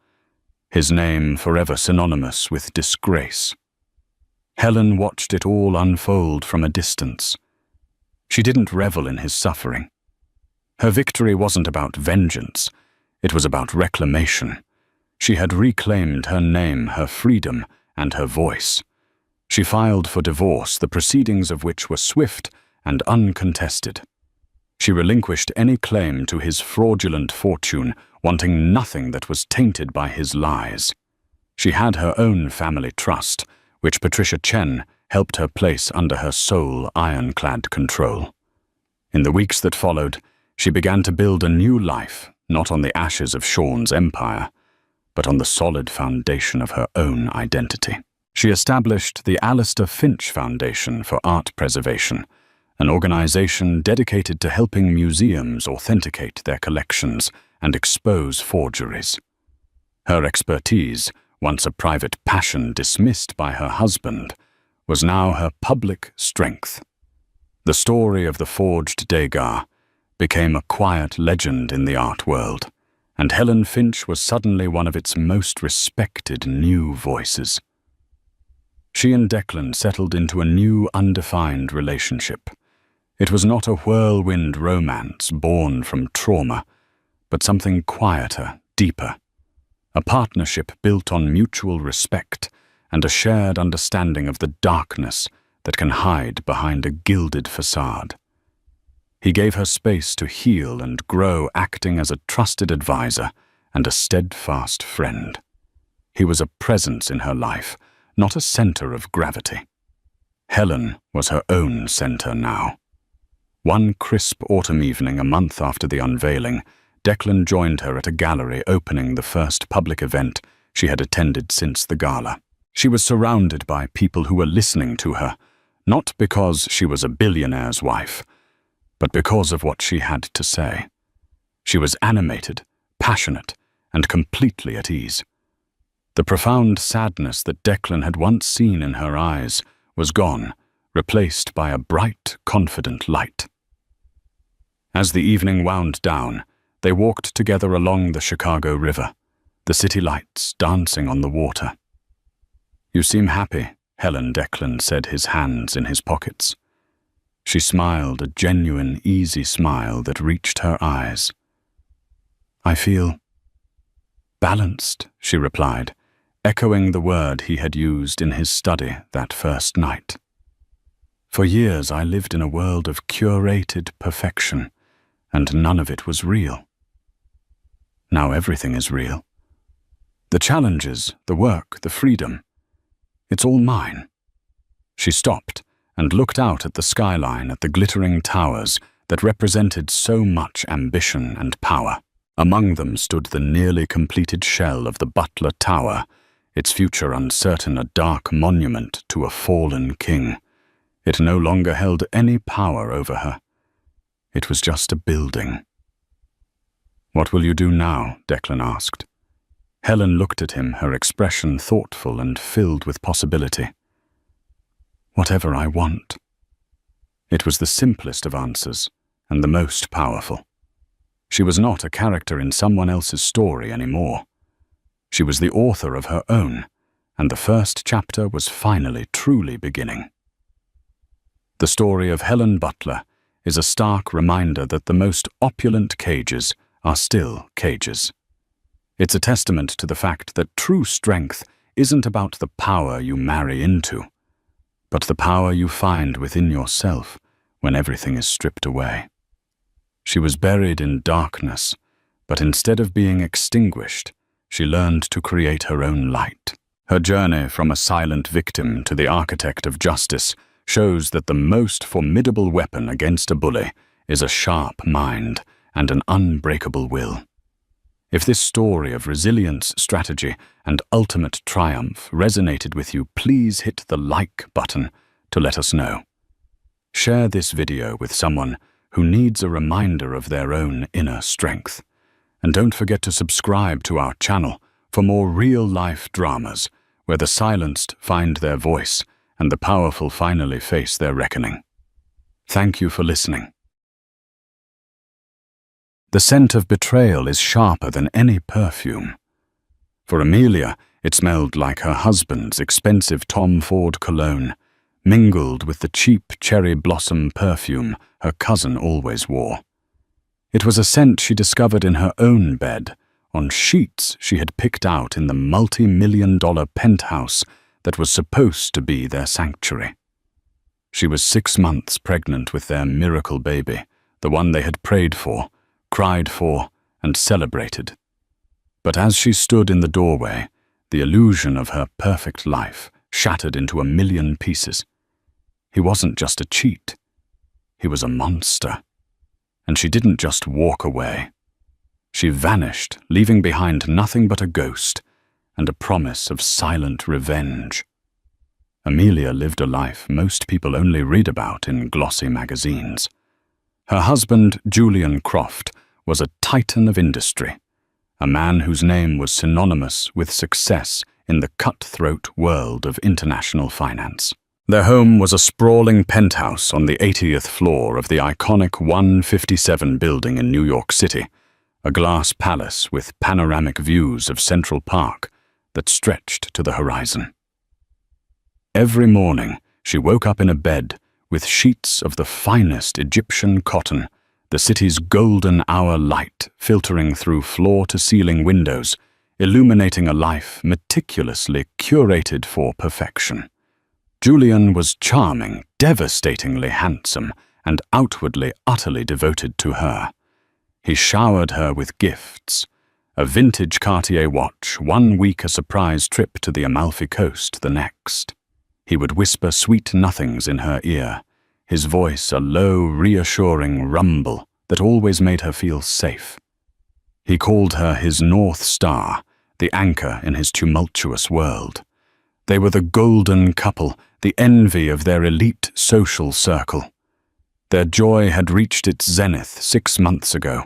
his name forever synonymous with disgrace. Helen watched it all unfold from a distance. She didn't revel in his suffering. Her victory wasn't about vengeance, it was about reclamation. She had reclaimed her name, her freedom, and her voice. She filed for divorce, the proceedings of which were swift and uncontested. She relinquished any claim to his fraudulent fortune, wanting nothing that was tainted by his lies. She had her own family trust, which Patricia Chen helped her place under her sole ironclad control. In the weeks that followed, she began to build a new life, not on the ashes of Sean's empire, but on the solid foundation of her own identity. She established the Alistair Finch Foundation for Art Preservation, an organization dedicated to helping museums authenticate their collections and expose forgeries. Her expertise, once a private passion dismissed by her husband, was now her public strength. The story of the forged Degas became a quiet legend in the art world, and Helen Finch was suddenly one of its most respected new voices. She and Declan settled into a new, undefined relationship. It was not a whirlwind romance born from trauma, but something quieter, deeper. A partnership built on mutual respect and a shared understanding of the darkness that can hide behind a gilded facade. He gave her space to heal and grow, acting as a trusted advisor and a steadfast friend. He was a presence in her life, not a center of gravity. Helen was her own center now. One crisp autumn evening, a month after the unveiling, Declan joined her at a gallery opening the first public event she had attended since the Gala. She was surrounded by people who were listening to her, not because she was a billionaire's wife, but because of what she had to say. She was animated, passionate, and completely at ease. The profound sadness that Declan had once seen in her eyes was gone, replaced by a bright, confident light. As the evening wound down, They walked together along the Chicago River, the city lights dancing on the water. "You seem happy," Helen Declan said, his hands in his pockets. She smiled, a genuine, easy smile that reached her eyes. "I feel balanced," she replied, echoing the word he had used in his study that first night. "For years I lived in a world of curated perfection, and none of it was real. Now everything is real. The challenges, the work, the freedom. It's all mine." She stopped and looked out at the skyline, at the glittering towers that represented so much ambition and power. Among them stood the nearly completed shell of the Butler Tower, its future uncertain, a dark monument to a fallen king. It no longer held any power over her. It was just a building. "What will you do now?" Declan asked. Helen looked at him, her expression thoughtful and filled with possibility. "Whatever I want." It was the simplest of answers, and the most powerful. She was not a character in someone else's story anymore. She was the author of her own, and the first chapter was finally truly beginning. The story of Helen Butler is a stark reminder that the most opulent cages are still cages. It's a testament to the fact that true strength isn't about the power you marry into, but the power you find within yourself when everything is stripped away. She was buried in darkness, but instead of being extinguished, she learned to create her own light. Her journey from a silent victim to the architect of justice shows that the most formidable weapon against a bully is a sharp mind and an unbreakable will. If this story of resilience, strategy, and ultimate triumph resonated with you, please hit the like button to let us know. Share this video with someone who needs a reminder of their own inner strength. And don't forget to subscribe to our channel for more real-life dramas where the silenced find their voice and the powerful finally face their reckoning. Thank you for listening. The scent of betrayal is sharper than any perfume. For Amelia, it smelled like her husband's expensive Tom Ford cologne, mingled with the cheap cherry blossom perfume her cousin always wore. It was a scent she discovered in her own bed, on sheets she had picked out in the multi-million-dollar penthouse that was supposed to be their sanctuary. She was 6 months pregnant with their miracle baby, the one they had prayed for, cried for, and celebrated. But as she stood in the doorway, the illusion of her perfect life shattered into a million pieces. He wasn't just a cheat. He was a monster. And she didn't just walk away. She vanished, leaving behind nothing but a ghost and a promise of silent revenge. Amelia lived a life most people only read about in glossy magazines. Her husband, Julian Croft, was a titan of industry, a man whose name was synonymous with success in the cutthroat world of international finance. Their home was a sprawling penthouse on the 80th floor of the iconic 157 building in New York City, a glass palace with panoramic views of Central Park that stretched to the horizon. Every morning, she woke up in a bed with sheets of the finest Egyptian cotton, the city's golden hour light filtering through floor-to-ceiling windows, illuminating a life meticulously curated for perfection. Julian was charming, devastatingly handsome, and outwardly utterly devoted to her. He showered her with gifts, a vintage Cartier watch, 1 week a surprise trip to the Amalfi Coast the next. He would whisper sweet nothings in her ear, his voice a low, reassuring rumble that always made her feel safe. He called her his North Star, the anchor in his tumultuous world. They were the golden couple, the envy of their elite social circle. Their joy had reached its zenith 6 months ago,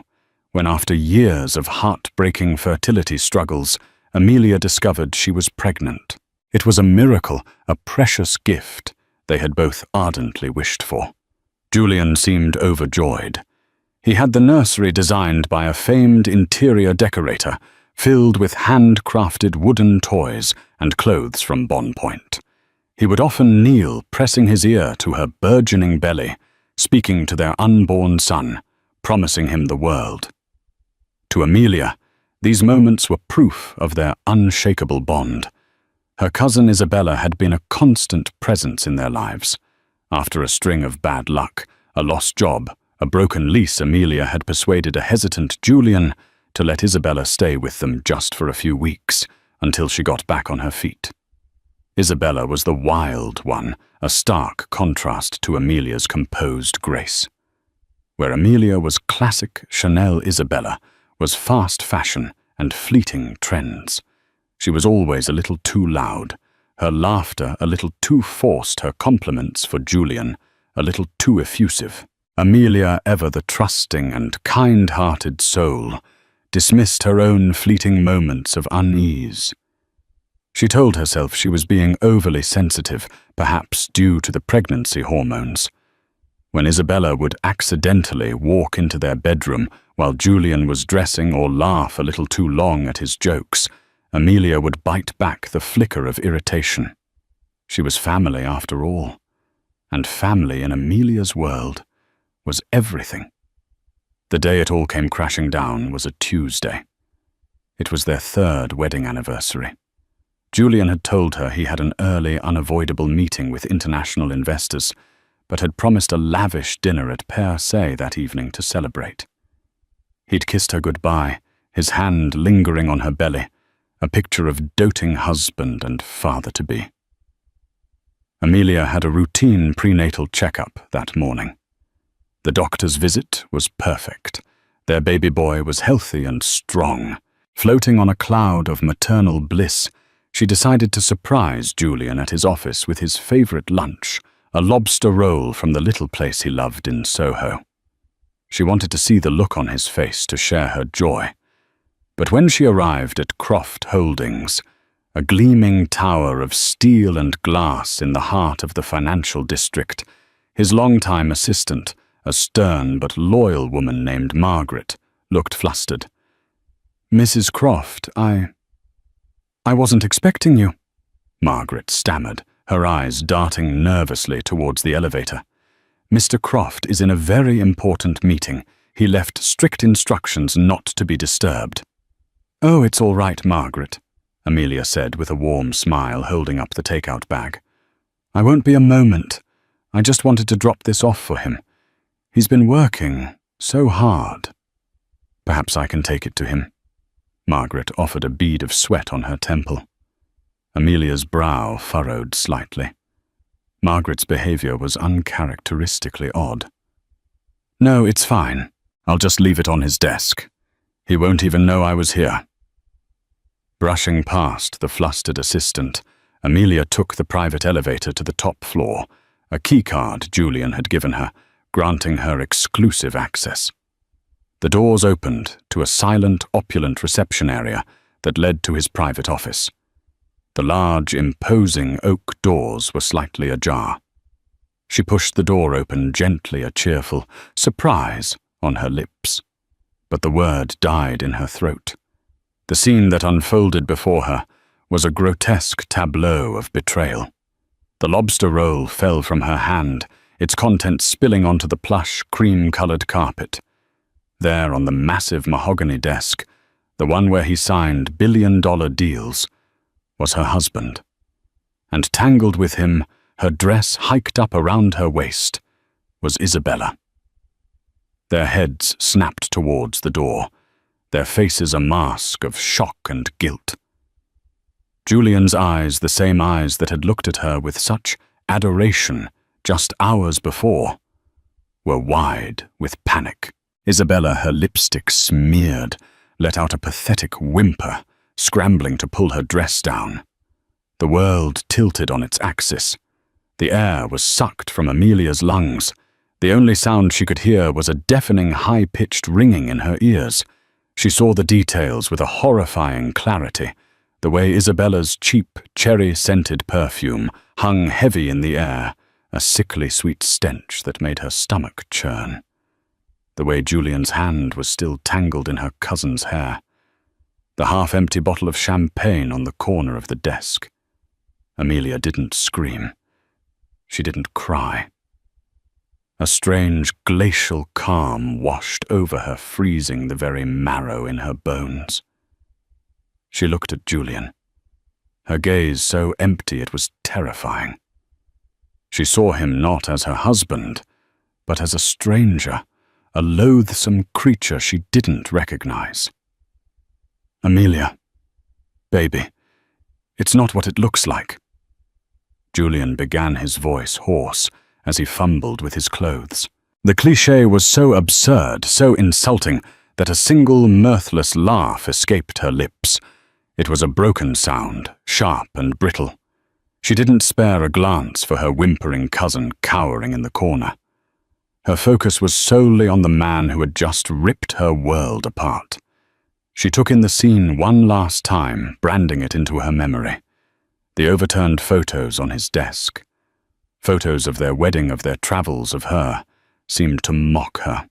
when after years of heartbreaking fertility struggles, Amelia discovered she was pregnant. It was a miracle, a precious gift they had both ardently wished for. Julian seemed overjoyed. He had the nursery designed by a famed interior decorator, filled with handcrafted wooden toys and clothes from Bon Point. He would often kneel, pressing his ear to her burgeoning belly, speaking to their unborn son, promising him the world. To Amelia, these moments were proof of their unshakable bond. Her cousin Isabella had been a constant presence in their lives. After a string of bad luck, a lost job, a broken lease, Amelia had persuaded a hesitant Julian to let Isabella stay with them just for a few weeks, until she got back on her feet. Isabella was the wild one, a stark contrast to Amelia's composed grace. Where Amelia was classic Chanel, Isabella was fast fashion and fleeting trends. She was always a little too loud, her laughter a little too forced, her compliments for Julian a little too effusive. Amelia, ever the trusting and kind-hearted soul, dismissed her own fleeting moments of unease. She told herself she was being overly sensitive, perhaps due to the pregnancy hormones. When Isabella would accidentally walk into their bedroom while Julian was dressing or laugh a little too long at his jokes, Amelia would bite back the flicker of irritation. She was family after all, and family in Amelia's world was everything. The day it all came crashing down was a Tuesday. It was their 3rd wedding anniversary. Julian had told her he had an early, unavoidable meeting with international investors, but had promised a lavish dinner at Per Se that evening to celebrate. He'd kissed her goodbye, his hand lingering on her belly, a picture of doting husband and father-to-be. Amelia had a routine prenatal checkup that morning. The doctor's visit was perfect. Their baby boy was healthy and strong. Floating on a cloud of maternal bliss, she decided to surprise Julian at his office with his favorite lunch, a lobster roll from the little place he loved in Soho. She wanted to see the look on his face to share her joy. But when she arrived at Croft Holdings, a gleaming tower of steel and glass in the heart of the financial district, his longtime assistant, a stern but loyal woman named Margaret, looked flustered. "Mrs. Croft, I wasn't expecting you," Margaret stammered, her eyes darting nervously towards the elevator. "Mr. Croft is in a very important meeting. He left strict instructions not to be disturbed." "Oh, it's all right, Margaret," Amelia said with a warm smile, holding up the takeout bag. "I won't be a moment. I just wanted to drop this off for him. He's been working so hard. Perhaps I can take it to him." Margaret offered a bead of sweat on her temple. Amelia's brow furrowed slightly. Margaret's behavior was uncharacteristically odd. "No, it's fine. I'll just leave it on his desk. He won't even know I was here." Brushing past the flustered assistant, Amelia took the private elevator to the top floor, a keycard Julian had given her, granting her exclusive access. The doors opened to a silent, opulent reception area that led to his private office. The large, imposing oak doors were slightly ajar. She pushed the door open gently, a cheerful surprise on her lips. But the word died in her throat. The scene that unfolded before her was a grotesque tableau of betrayal. The lobster roll fell from her hand, its contents spilling onto the plush, cream-colored carpet. There on the massive mahogany desk, the one where he signed billion-dollar deals, was her husband. And tangled with him, her dress hiked up around her waist, was Isabella. Their heads snapped towards the door, their faces a mask of shock and guilt. Julian's eyes, the same eyes that had looked at her with such adoration just hours before, were wide with panic. Isabella, her lipstick smeared, let out a pathetic whimper, scrambling to pull her dress down. The world tilted on its axis. The air was sucked from Amelia's lungs. The only sound she could hear was a deafening, high-pitched ringing in her ears. She saw the details with a horrifying clarity, the way Isabella's cheap, cherry-scented perfume hung heavy in the air, a sickly sweet stench that made her stomach churn. the way Julian's hand was still tangled in her cousin's hair, the half-empty bottle of champagne on the corner of the desk. Amelia didn't scream. She didn't cry. A strange glacial calm washed over her, freezing the very marrow in her bones. She looked at Julian, her gaze so empty it was terrifying. She saw him not as her husband, but as a stranger, a loathsome creature she didn't recognize. Amelia, baby, it's not what it looks like. Julian began, his voice hoarse, as he fumbled with his clothes. The cliché was so absurd, so insulting, that a single mirthless laugh escaped her lips. It was a broken sound, sharp and brittle. She didn't spare a glance for her whimpering cousin cowering in the corner. Her focus was solely on the man who had just ripped her world apart. She took in the scene one last time, branding it into her memory. The overturned photos on his desk. Photos of their wedding, of their travels, of her, seemed to mock her.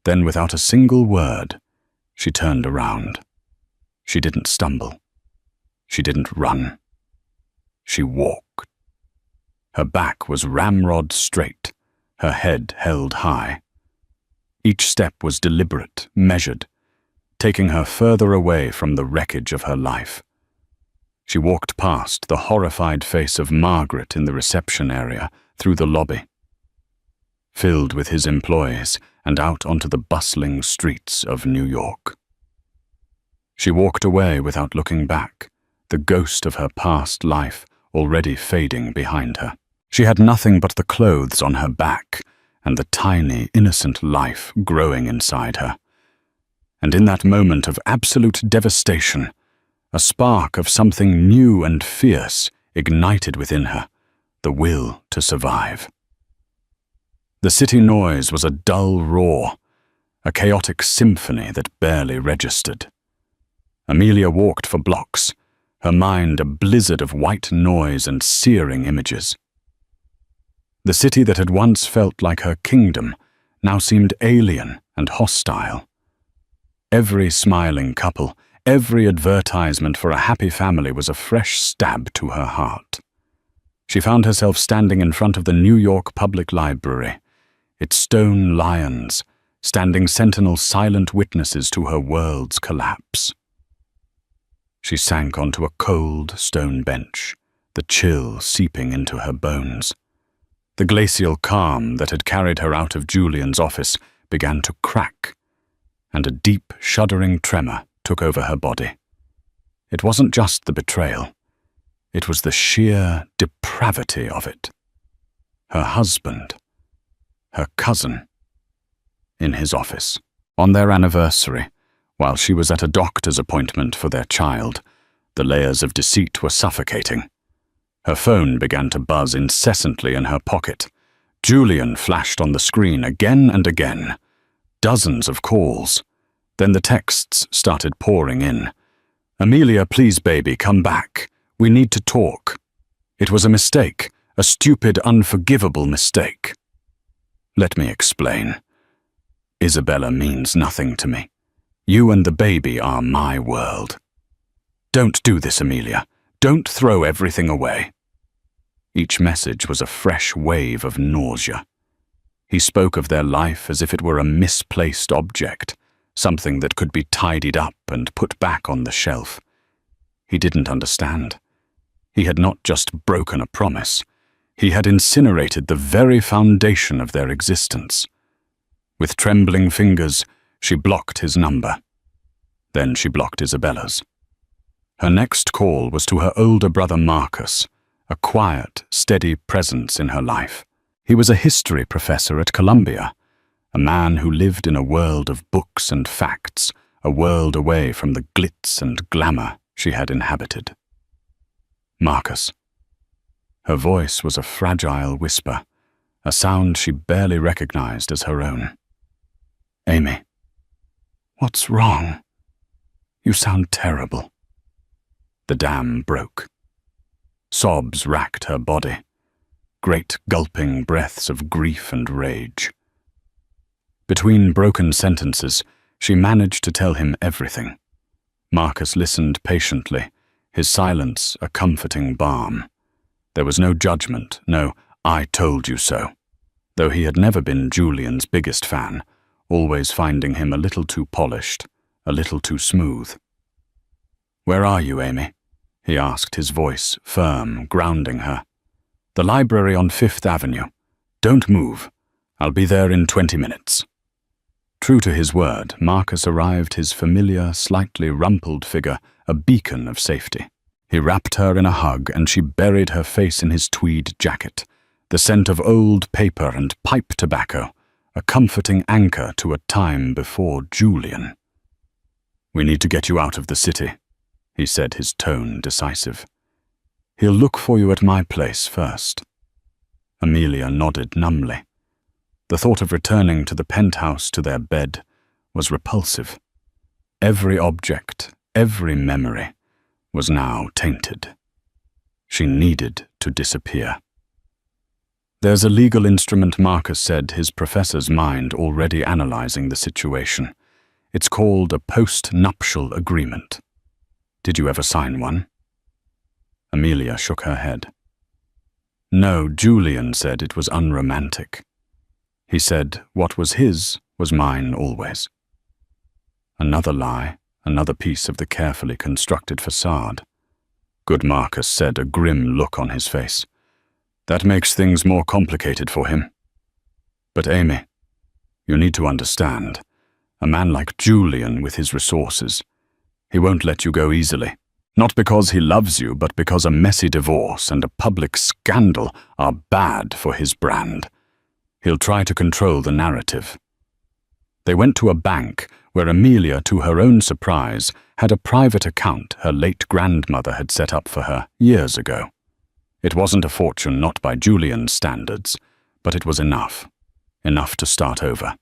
Then, without a single word, she turned around. She didn't stumble. She didn't run. She walked. Her back was ramrod straight, her head held high. Each step was deliberate, measured, taking her further away from the wreckage of her life. She walked past the horrified face of Margaret in the reception area, through the lobby, filled with his employees, and out onto the bustling streets of New York. She walked away without looking back, the ghost of her past life already fading behind her. She had nothing but the clothes on her back and the tiny, innocent life growing inside her. And in that moment of absolute devastation, a spark of something new and fierce ignited within her, the will to survive. The city noise was a dull roar, a chaotic symphony that barely registered. Amelia walked for blocks, her mind a blizzard of white noise and searing images. The city that had once felt like her kingdom now seemed alien and hostile. Every smiling couple, every advertisement for a happy family was a fresh stab to her heart. She found herself standing in front of the New York Public Library, its stone lions, standing sentinel silent witnesses to her world's collapse. She sank onto a cold stone bench, the chill seeping into her bones. The glacial calm that had carried her out of Julian's office began to crack, and a deep, shuddering tremor took over her body. It wasn't just the betrayal. It was the sheer depravity of it. Her husband, her cousin, in his office, on their anniversary, while she was at a doctor's appointment for their child. The layers of deceit were suffocating. Her phone began to buzz incessantly in her pocket. Julian flashed on the screen again and again. Dozens of calls. Then the texts started pouring in. "Amelia, please, baby, come back. We need to talk. It was a mistake, a stupid, unforgivable mistake." "Let me explain. Isabella means nothing to me. You and the baby are my world. Don't do this, Amelia. Don't throw everything away." Each message was a fresh wave of nausea. He spoke of their life as if it were a misplaced object, something that could be tidied up and put back on the shelf. He didn't understand. He had not just broken a promise. He had incinerated the very foundation of their existence. With trembling fingers, she blocked his number. Then she blocked Isabella's. Her next call was to her older brother Marcus, a quiet, steady presence in her life. He was a history professor at Columbia, a man who lived in a world of books and facts, a world away from the glitz and glamour she had inhabited. Marcus. Her voice was a fragile whisper, a sound she barely recognized as her own. "Amy, what's wrong? You sound terrible." The dam broke. Sobs racked her body, great gulping breaths of grief and rage. Between broken sentences, she managed to tell him everything. Marcus listened patiently, his silence a comforting balm. There was no judgment, no "I told you so," though he had never been Julian's biggest fan, always finding him a little too polished, a little too smooth. "Where are you, Amy?" he asked, his voice firm, grounding her. "The library on Fifth Avenue. Don't move. I'll be there in 20 minutes. True to his word, Marcus arrived, his familiar, slightly rumpled figure a beacon of safety. He wrapped her in a hug, and she buried her face in his tweed jacket, the scent of old paper and pipe tobacco, a comforting anchor to a time before Julian. "We need to get you out of the city," he said, his tone decisive. "He'll look for you at my place first." Amelia nodded numbly. The thought of returning to the penthouse, to their bed, was repulsive. Every object, every memory, was now tainted. She needed to disappear. "There's a legal instrument," Marcus said, his professor's mind already analyzing the situation. "It's called a post-nuptial agreement. Did you ever sign one?" Amelia shook her head. "No, Julian said it was unromantic. He said what was his was mine always." Another lie, another piece of the carefully constructed facade. Good Marcus said, a grim look on his face. "That makes things more complicated for him. But Amy, you need to understand, a man like Julian with his resources, he won't let you go easily. Not because he loves you, but because a messy divorce and a public scandal are bad for his brand. He'll try to control the narrative." They went to a bank where Amelia, to her own surprise, had a private account her late grandmother had set up for her years ago. It wasn't a fortune, not by Julian's standards, but it was enough to start over.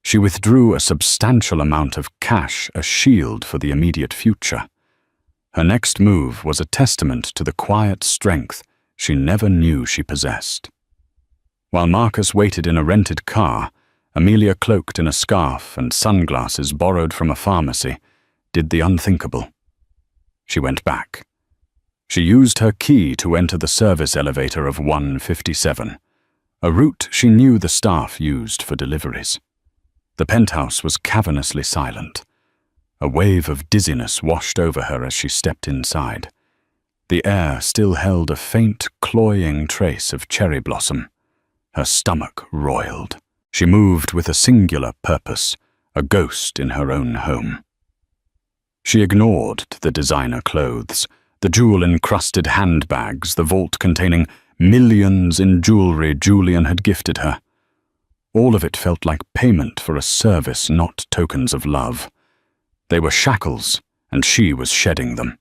She withdrew a substantial amount of cash, a shield for the immediate future. Her next move was a testament to the quiet strength she never knew she possessed. While Marcus waited in a rented car, Amelia, cloaked in a scarf and sunglasses borrowed from a pharmacy, did the unthinkable. She went back. She used her key to enter the service elevator of 157, a route she knew the staff used for deliveries. The penthouse was cavernously silent. A wave of dizziness washed over her as she stepped inside. The air still held a faint, cloying trace of cherry blossom. Her stomach roiled. She moved with a singular purpose, a ghost in her own home. She ignored the designer clothes, the jewel-encrusted handbags, the vault containing millions in jewelry Julian had gifted her. All of it felt like payment for a service, not tokens of love. They were shackles, and she was shedding them.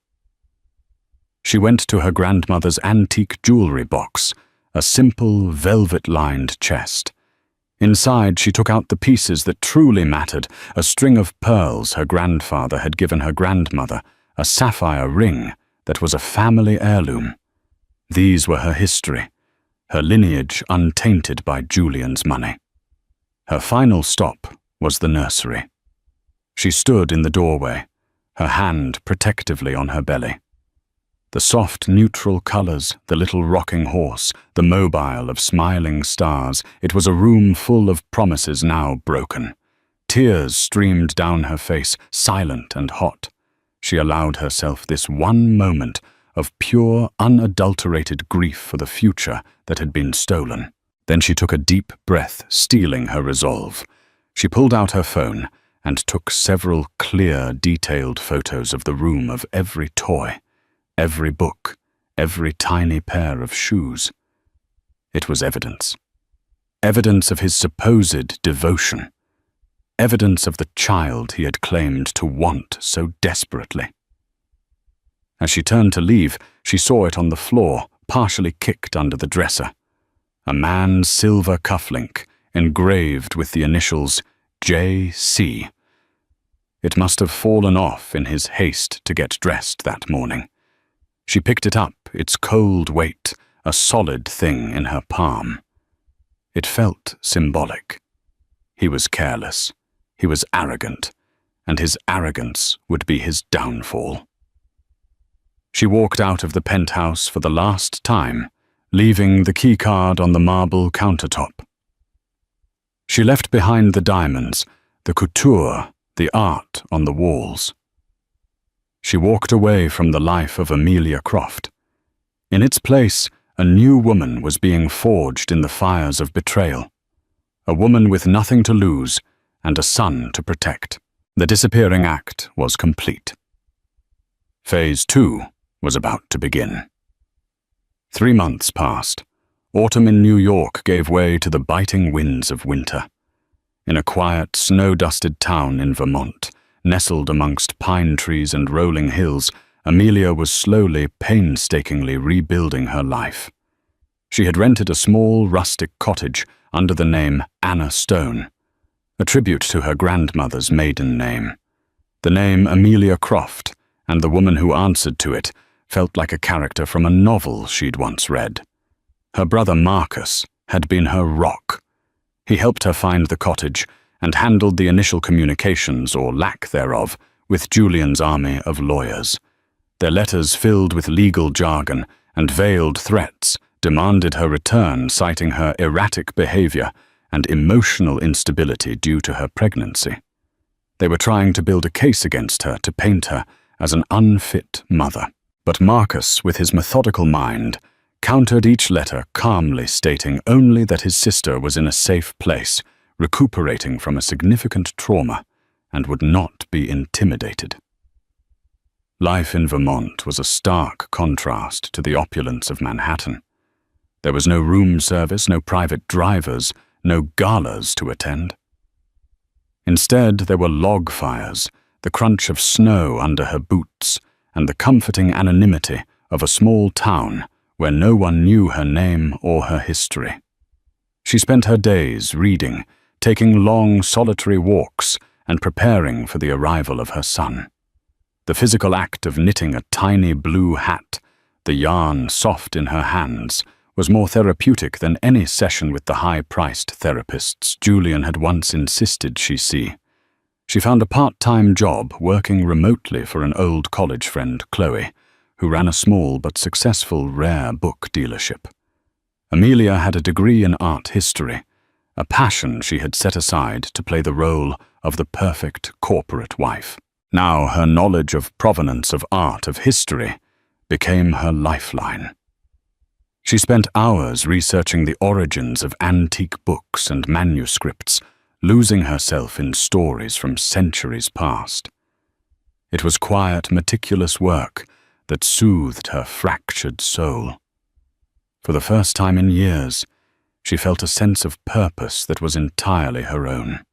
She went to her grandmother's antique jewelry box, a simple, velvet-lined chest. Inside, she took out the pieces that truly mattered, a string of pearls her grandfather had given her grandmother, a sapphire ring that was a family heirloom. These were her history, her lineage untainted by Julian's money. Her final stop was the nursery. She stood in the doorway, her hand protectively on her belly. The soft, neutral colors, the little rocking horse, the mobile of smiling stars, it was a room full of promises now broken. Tears streamed down her face, silent and hot. She allowed herself this one moment of pure, unadulterated grief for the future that had been stolen. Then she took a deep breath, steeling her resolve. She pulled out her phone and took several clear, detailed photos of the room, of every toy, every book, every tiny pair of shoes. It was evidence. Evidence of his supposed devotion. Evidence of the child he had claimed to want so desperately. As she turned to leave, she saw it on the floor, partially kicked under the dresser. A man's silver cufflink, engraved with the initials J.C. It must have fallen off in his haste to get dressed that morning. She picked it up, its cold weight, a solid thing in her palm. It felt symbolic. He was careless. He was arrogant. And his arrogance would be his downfall. She walked out of the penthouse for the last time, leaving the keycard on the marble countertop. She left behind the diamonds, the couture, the art on the walls. She walked away from the life of Amelia Croft. In its place, a new woman was being forged in the fires of betrayal. A woman with nothing to lose and a son to protect. The disappearing act was complete. Phase 2 was about to begin. 3 months passed. Autumn in New York gave way to the biting winds of winter. In a quiet, snow-dusted town in Vermont, nestled amongst pine trees and rolling hills, Amelia was slowly, painstakingly rebuilding her life. She had rented a small, rustic cottage under the name Anna Stone, a tribute to her grandmother's maiden name. The name Amelia Croft, and the woman who answered to it, felt like a character from a novel she'd once read. Her brother Marcus had been her rock. He helped her find the cottage and handled the initial communications, or lack thereof, with Julian's army of lawyers. Their letters, filled with legal jargon and veiled threats, demanded her return, citing her erratic behavior and emotional instability due to her pregnancy. They were trying to build a case against her to paint her as an unfit mother. But Marcus, with his methodical mind, countered each letter calmly, stating only that his sister was in a safe place, recuperating from a significant trauma, and would not be intimidated. Life in Vermont was a stark contrast to the opulence of Manhattan. There was no room service, no private drivers, no galas to attend. Instead, there were log fires, the crunch of snow under her boots, and the comforting anonymity of a small town where no one knew her name or her history. She spent her days reading, taking long, solitary walks, and preparing for the arrival of her son. The physical act of knitting a tiny blue hat, the yarn soft in her hands, was more therapeutic than any session with the high-priced therapists Julian had once insisted she see. She found a part-time job working remotely for an old college friend, Chloe, who ran a small but successful rare book dealership. Amelia had a degree in art history, a passion she had set aside to play the role of the perfect corporate wife. Now her knowledge of provenance of art, of history, became her lifeline. She spent hours researching the origins of antique books and manuscripts, losing herself in stories from centuries past. It was quiet, meticulous work that soothed her fractured soul. For the first time in years, she felt a sense of purpose that was entirely her own.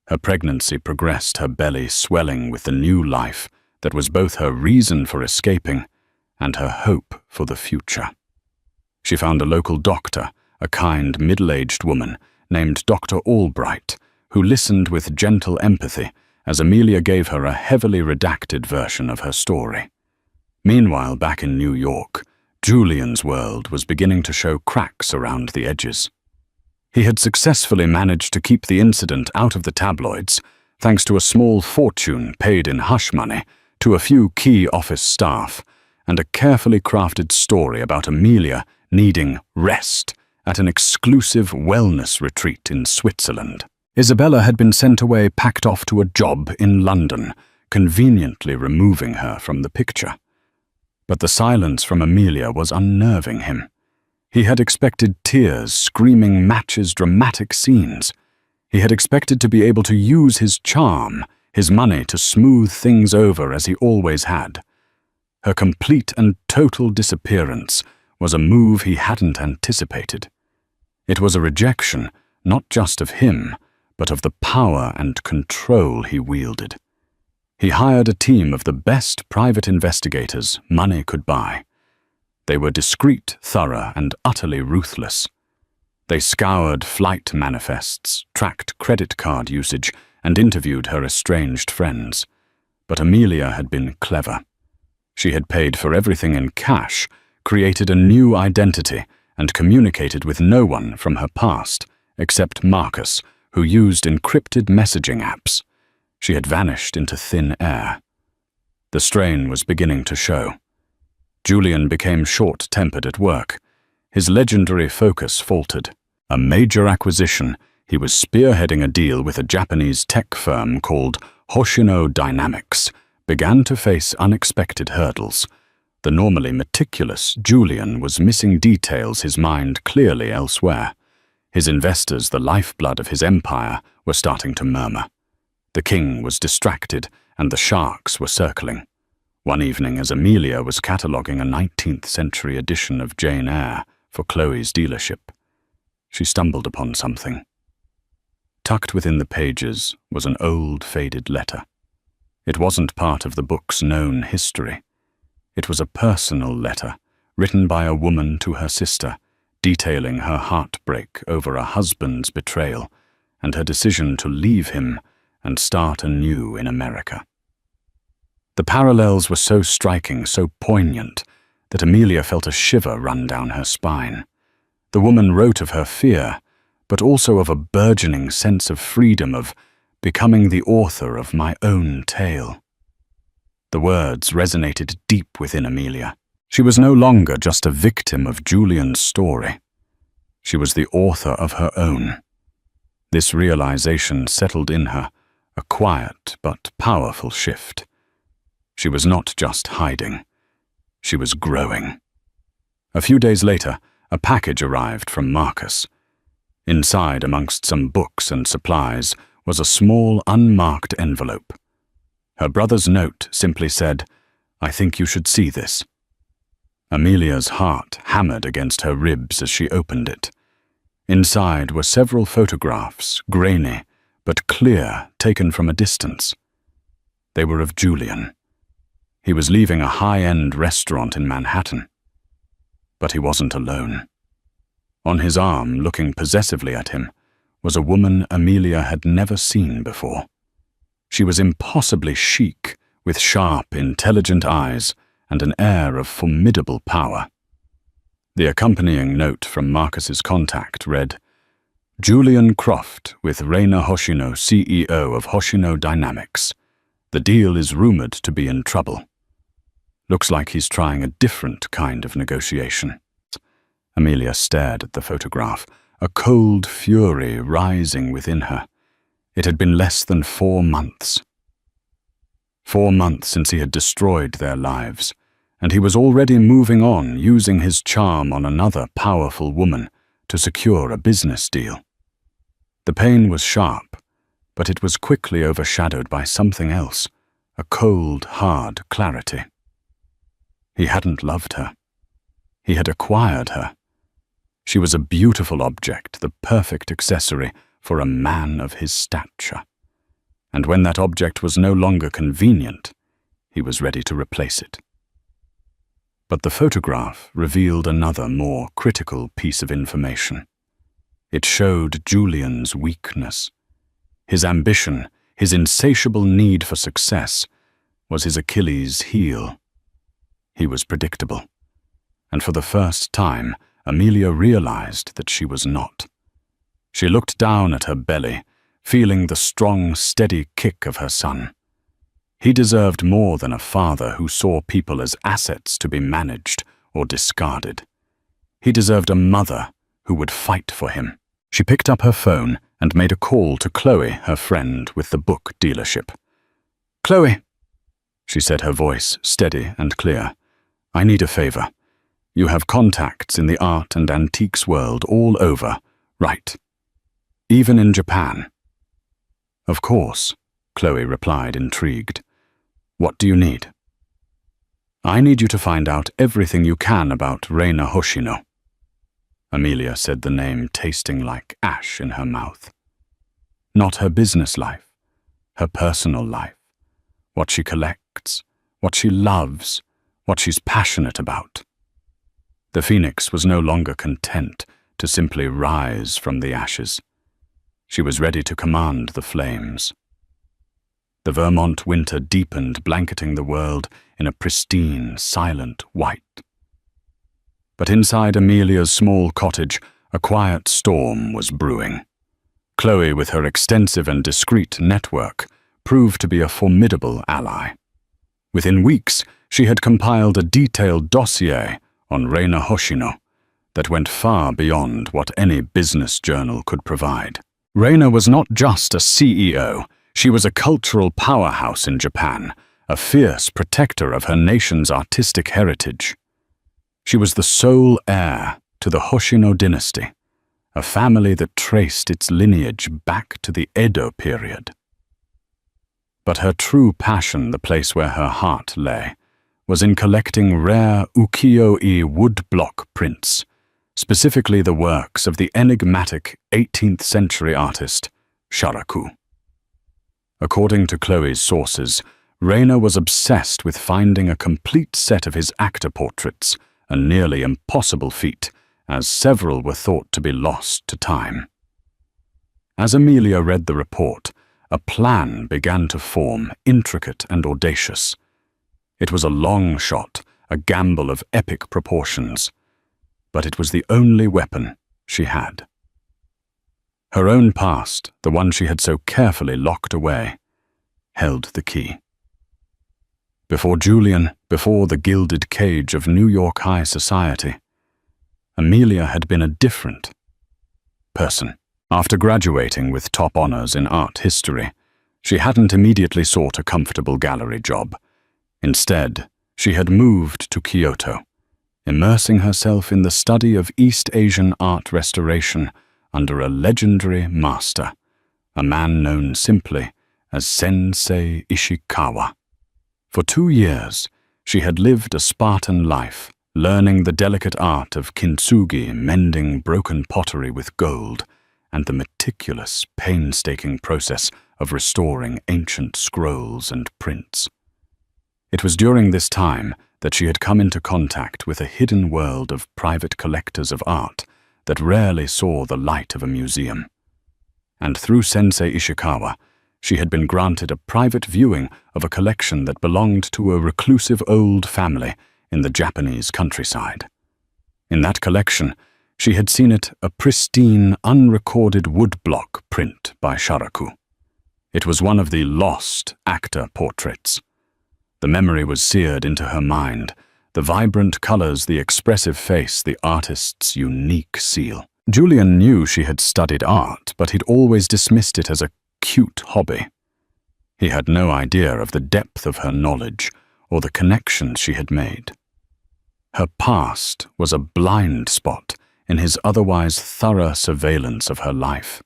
Her pregnancy progressed, her belly swelling with the new life that was both her reason for escaping and her hope for the future. She found a local doctor, a kind, middle-aged woman named Dr. Albright, who listened with gentle empathy as Amelia gave her a heavily redacted version of her story. Meanwhile, back in New York, Julian's world was beginning to show cracks around the edges. He had successfully managed to keep the incident out of the tabloids, thanks to a small fortune paid in hush money to a few key office staff, and a carefully crafted story about Amelia needing rest at an exclusive wellness retreat in Switzerland. Isabella had been sent away, packed off to a job in London, conveniently removing her from the picture. But the silence from Amelia was unnerving him. He had expected tears, screaming matches, dramatic scenes. He had expected to be able to use his charm, his money, to smooth things over as he always had. Her complete and total disappearance was a move he hadn't anticipated. It was a rejection, not just of him, but of the power and control he wielded. He hired a team of the best private investigators money could buy. They were discreet, thorough, and utterly ruthless. They scoured flight manifests, tracked credit card usage, and interviewed her estranged friends. But Amelia had been clever. She had paid for everything in cash, created a new identity, and communicated with no one from her past, except Marcus, who used encrypted messaging apps. She had vanished into thin air. The strain was beginning to show. Julian became short-tempered at work. His legendary focus faltered. A major acquisition, he was spearheading a deal with a Japanese tech firm called Hoshino Dynamics, began to face unexpected hurdles. The normally meticulous Julian was missing details, his mind clearly elsewhere. His investors, the lifeblood of his empire, were starting to murmur. The king was distracted, and the sharks were circling. One evening, as Amelia was cataloguing a 19th-century edition of Jane Eyre for Chloe's dealership, she stumbled upon something. Tucked within the pages was an old, faded letter. It wasn't part of the book's known history. It was a personal letter, written by a woman to her sister, detailing her heartbreak over a husband's betrayal and her decision to leave him and start anew in America. The parallels were so striking, so poignant, that Amelia felt a shiver run down her spine. The woman wrote of her fear, but also of a burgeoning sense of freedom, of becoming the author of my own tale. The words resonated deep within Amelia. She was no longer just a victim of Julian's story. She was the author of her own. This realization settled in her, a quiet but powerful shift. She was not just hiding. She was growing. A few days later, a package arrived from Marcus. Inside, amongst some books and supplies, was a small, unmarked envelope. Her brother's note simply said, "I think you should see this." Amelia's heart hammered against her ribs as she opened it. Inside were several photographs, grainy, but clear, taken from a distance. They were of Julian. He was leaving a high-end restaurant in Manhattan. But he wasn't alone. On his arm, looking possessively at him, was a woman Amelia had never seen before. She was impossibly chic, with sharp, intelligent eyes and an air of formidable power. The accompanying note from Marcus's contact read, "Julian Croft with Reina Hoshino, CEO of Hoshino Dynamics. The deal is rumored to be in trouble. Looks like he's trying a different kind of negotiation." Amelia stared at the photograph, a cold fury rising within her. It had been less than 4 months. 4 months since he had destroyed their lives, and he was already moving on, using his charm on another powerful woman to secure a business deal. The pain was sharp, but it was quickly overshadowed by something else, a cold, hard clarity. He hadn't loved her. He had acquired her. She was a beautiful object, the perfect accessory for a man of his stature. And when that object was no longer convenient, he was ready to replace it. But the photograph revealed another, more critical piece of information. It showed Julian's weakness. His ambition, his insatiable need for success, was his Achilles' heel. He was predictable. And for the first time, Amelia realized that she was not. She looked down at her belly, feeling the strong, steady kick of her son. He deserved more than a father who saw people as assets to be managed or discarded. He deserved a mother who would fight for him. She picked up her phone and made a call to Chloe, her friend with the book dealership. "Chloe," she said, her voice steady and clear, "I need a favor. You have contacts in the art and antiques world all over, right? Even in Japan." "Of course," Chloe replied, intrigued. "What do you need?" "I need you to find out everything you can about Reina Hoshino." Amelia said the name, tasting like ash in her mouth. Not her business life, her personal life, what she collects, what she loves, what she's passionate about. The phoenix was no longer content to simply rise from the ashes. She was ready to command the flames. The Vermont winter deepened, blanketing the world in a pristine, silent white. But inside Amelia's small cottage, a quiet storm was brewing. Chloe, with her extensive and discreet network, proved to be a formidable ally. Within weeks, she had compiled a detailed dossier on Reina Hoshino that went far beyond what any business journal could provide. Reina was not just a CEO, she was a cultural powerhouse in Japan, a fierce protector of her nation's artistic heritage. She was the sole heir to the Hoshino dynasty, a family that traced its lineage back to the Edo period. But her true passion, the place where her heart lay, was in collecting rare ukiyo-e woodblock prints, specifically the works of the enigmatic 18th-century artist Sharaku. According to Chloe's sources, Reina was obsessed with finding a complete set of his actor portraits, a nearly impossible feat, as several were thought to be lost to time. As Amelia read the report, a plan began to form, intricate and audacious. It was a long shot, a gamble of epic proportions, but it was the only weapon she had. Her own past, the one she had so carefully locked away, held the key. Before Julian, before the gilded cage of New York high society, Amelia had been a different person. After graduating with top honors in art history, she hadn't immediately sought a comfortable gallery job. Instead, she had moved to Kyoto, immersing herself in the study of East Asian art restoration under a legendary master, a man known simply as Sensei Ishikawa. For 2 years, she had lived a Spartan life, learning the delicate art of kintsugi, mending broken pottery with gold, and the meticulous, painstaking process of restoring ancient scrolls and prints. It was during this time that she had come into contact with a hidden world of private collectors of art that rarely saw the light of a museum. And through Sensei Ishikawa, she had been granted a private viewing of a collection that belonged to a reclusive old family in the Japanese countryside. In that collection, she had seen it a pristine, unrecorded woodblock print by Sharaku. It was one of the lost actor portraits. The memory was seared into her mind, the vibrant colors, the expressive face, the artist's unique seal. Julian knew she had studied art, but he'd always dismissed it as a cute hobby. He had no idea of the depth of her knowledge or the connections she had made. Her past was a blind spot in his otherwise thorough surveillance of her life.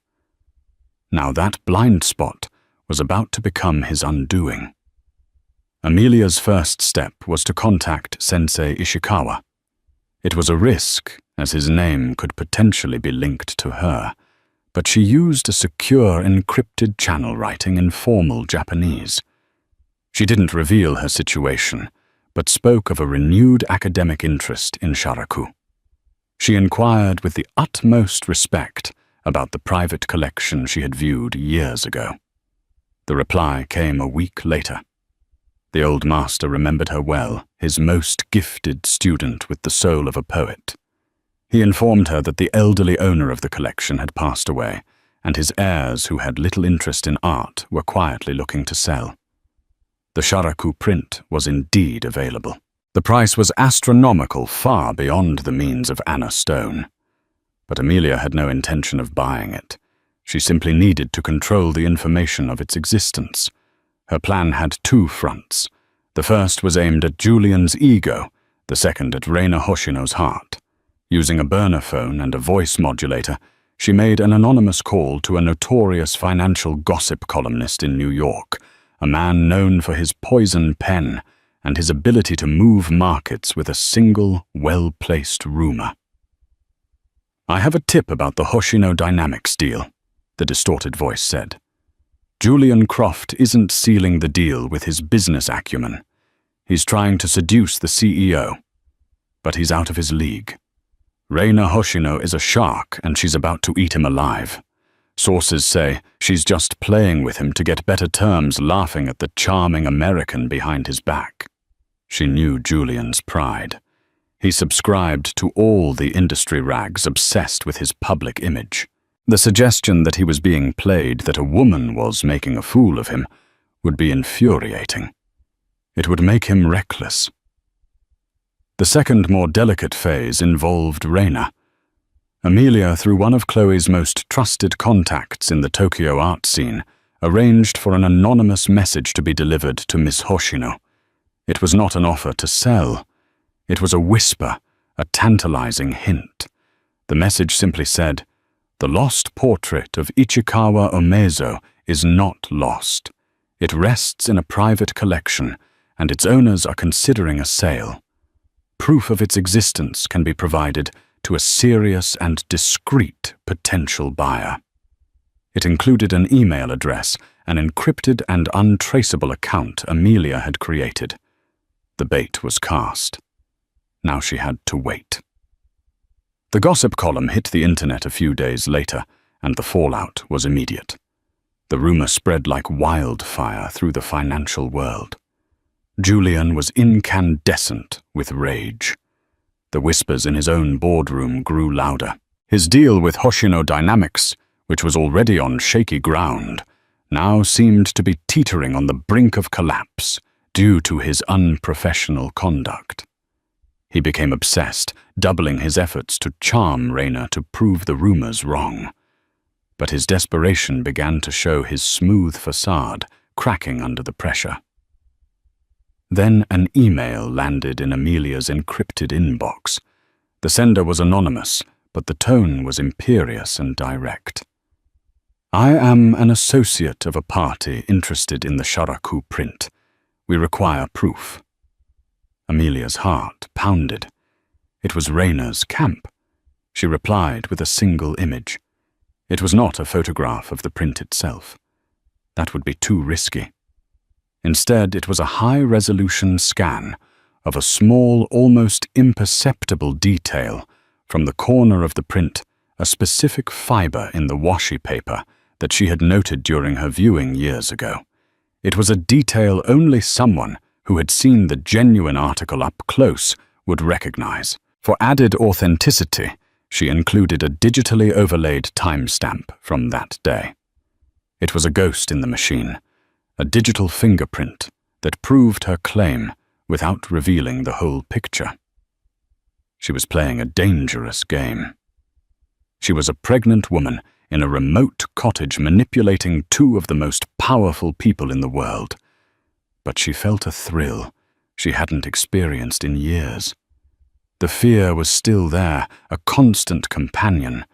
Now that blind spot was about to become his undoing. Amelia's first step was to contact Sensei Ishikawa. It was a risk, as his name could potentially be linked to her, but she used a secure encrypted channel writing in formal Japanese. She didn't reveal her situation, but spoke of a renewed academic interest in Sharaku. She inquired with the utmost respect about the private collection she had viewed years ago. The reply came a week later. The old master remembered her well, his most gifted student with the soul of a poet. He informed her that the elderly owner of the collection had passed away, and his heirs, who had little interest in art, were quietly looking to sell. The Sharaku print was indeed available. The price was astronomical, far beyond the means of Anna Stone. But Amelia had no intention of buying it. She simply needed to control the information of its existence. Her plan had 2 fronts. The first was aimed at Julian's ego, the second at Reina Hoshino's heart. Using a burner phone and a voice modulator, she made an anonymous call to a notorious financial gossip columnist in New York, a man known for his poison pen and his ability to move markets with a single, well-placed rumor. "I have a tip about the Hoshino Dynamics deal," the distorted voice said. "Julian Croft isn't sealing the deal with his business acumen. He's trying to seduce the CEO. But he's out of his league. Reina Hoshino is a shark and she's about to eat him alive. Sources say she's just playing with him to get better terms, laughing at the charming American behind his back." She knew Julian's pride. He subscribed to all the industry rags, obsessed with his public image. The suggestion that he was being played, that a woman was making a fool of him, would be infuriating. It would make him reckless. The second, more delicate phase involved Reina. Amelia, through one of Chloe's most trusted contacts in the Tokyo art scene, arranged for an anonymous message to be delivered to Miss Hoshino. It was not an offer to sell. It was a whisper, a tantalizing hint. The message simply said, "The lost portrait of Ichikawa Omezo is not lost. It rests in a private collection, and its owners are considering a sale. Proof of its existence can be provided to a serious and discreet potential buyer." It included an email address, an encrypted and untraceable account Amelia had created. The bait was cast. Now she had to wait. The gossip column hit the internet a few days later, and the fallout was immediate. The rumor spread like wildfire through the financial world. Julian was incandescent with rage. The whispers in his own boardroom grew louder. His deal with Hoshino Dynamics, which was already on shaky ground, now seemed to be teetering on the brink of collapse due to his unprofessional conduct. He became obsessed, doubling his efforts to charm Reina to prove the rumors wrong. But his desperation began to show his smooth facade cracking under the pressure. Then an email landed in Amelia's encrypted inbox. The sender was anonymous, but the tone was imperious and direct. "I am an associate of a party interested in the Sharaku print. We require proof." Amelia's heart pounded. It was Reina's camp. She replied with a single image. It was not a photograph of the print itself. That would be too risky. Instead, it was a high-resolution scan of a small, almost imperceptible detail from the corner of the print, a specific fiber in the washi paper that she had noted during her viewing years ago. It was a detail only someone who had seen the genuine article up close would recognize. For added authenticity, she included a digitally overlaid timestamp from that day. It was a ghost in the machine, a digital fingerprint that proved her claim without revealing the whole picture. She was playing a dangerous game. She was a pregnant woman in a remote cottage manipulating two of the most powerful people in the world. But she felt a thrill she hadn't experienced in years. The fear was still there, a constant companion,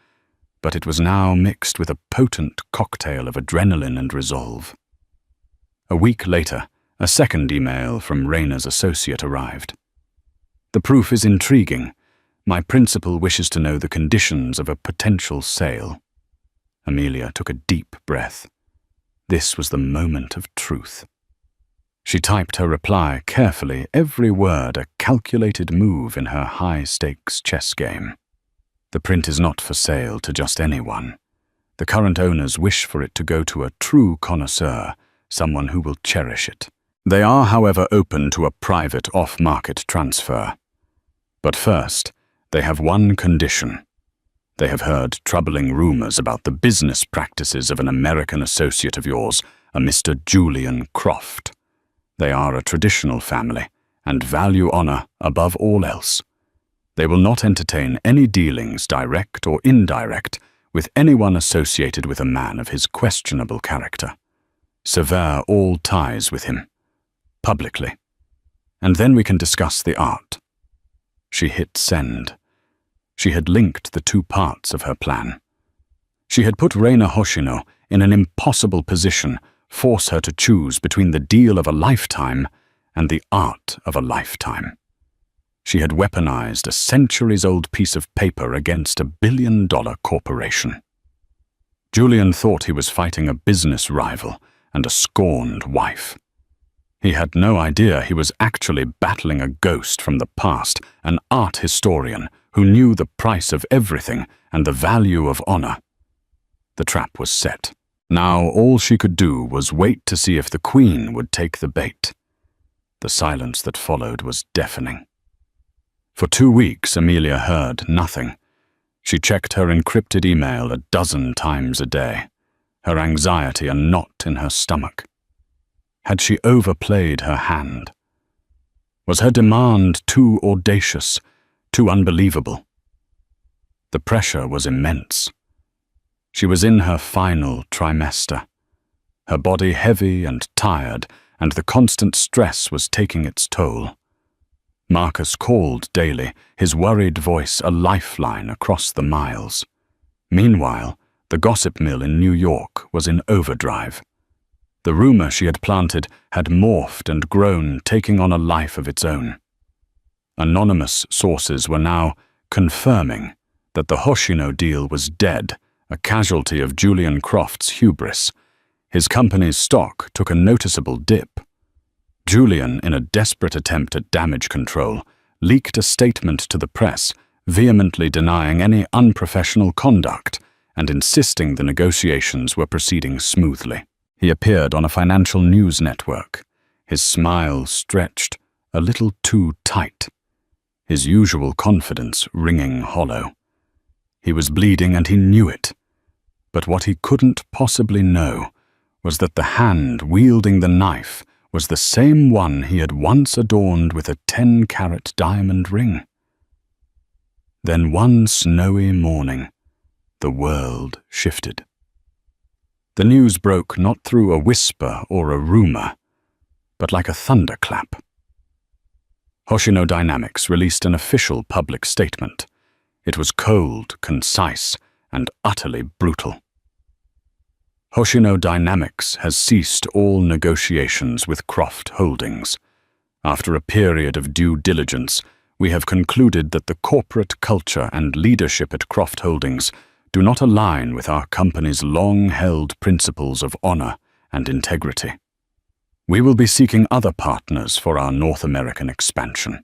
but it was now mixed with a potent cocktail of adrenaline and resolve. A week later, a second email from Reina's associate arrived. "The proof is intriguing. My principal wishes to know the conditions of a potential sale." Amelia took a deep breath. This was the moment of truth. She typed her reply carefully, every word a calculated move in her high-stakes chess game. "The print is not for sale to just anyone. The current owners wish for it to go to a true connoisseur, someone who will cherish it. They are, however, open to a private off-market transfer. But first, they have one condition. They have heard troubling rumors about the business practices of an American associate of yours, a Mr. Julian Croft. They are a traditional family and value honor above all else. They will not entertain any dealings, direct or indirect, with anyone associated with a man of his questionable character. Sever all ties with him, publicly. And then we can discuss the art." She hit send. She had linked the two parts of her plan. She had put Reina Hoshino in an impossible position, force her to choose between the deal of a lifetime and the art of a lifetime. She had weaponized a centuries-old piece of paper against a billion-dollar corporation. Julian thought he was fighting a business rival and a scorned wife. He had no idea he was actually battling a ghost from the past, an art historian who knew the price of everything and the value of honor. The trap was set. Now all she could do was wait to see if the Queen would take the bait. The silence that followed was deafening. For 2 weeks, Amelia heard nothing. She checked her encrypted email 12 times a day, her anxiety a knot in her stomach. Had she overplayed her hand? Was her demand too audacious, too unbelievable? The pressure was immense. She was in her final trimester, her body heavy and tired, and the constant stress was taking its toll. Marcus called daily, his worried voice a lifeline across the miles. Meanwhile, the gossip mill in New York was in overdrive. The rumor she had planted had morphed and grown, taking on a life of its own. Anonymous sources were now confirming that the Hoshino deal was dead, a casualty of Julian Croft's hubris. His company's stock took a noticeable dip. Julian, in a desperate attempt at damage control, leaked a statement to the press, vehemently denying any unprofessional conduct and insisting the negotiations were proceeding smoothly. He appeared on a financial news network, his smile stretched a little too tight, his usual confidence ringing hollow. He was bleeding and he knew it, but what he couldn't possibly know was that the hand wielding the knife was the same one he had once adorned with a 10-carat diamond ring. Then one snowy morning, the world shifted. The news broke not through a whisper or a rumor, but like a thunderclap. Hoshino Dynamics released an official public statement. It was cold, concise, and utterly brutal. Hoshino Dynamics has ceased all negotiations with Croft Holdings. After a period of due diligence, we have concluded that the corporate culture and leadership at Croft Holdings do not align with our company's long-held principles of honor and integrity. We will be seeking other partners for our North American expansion.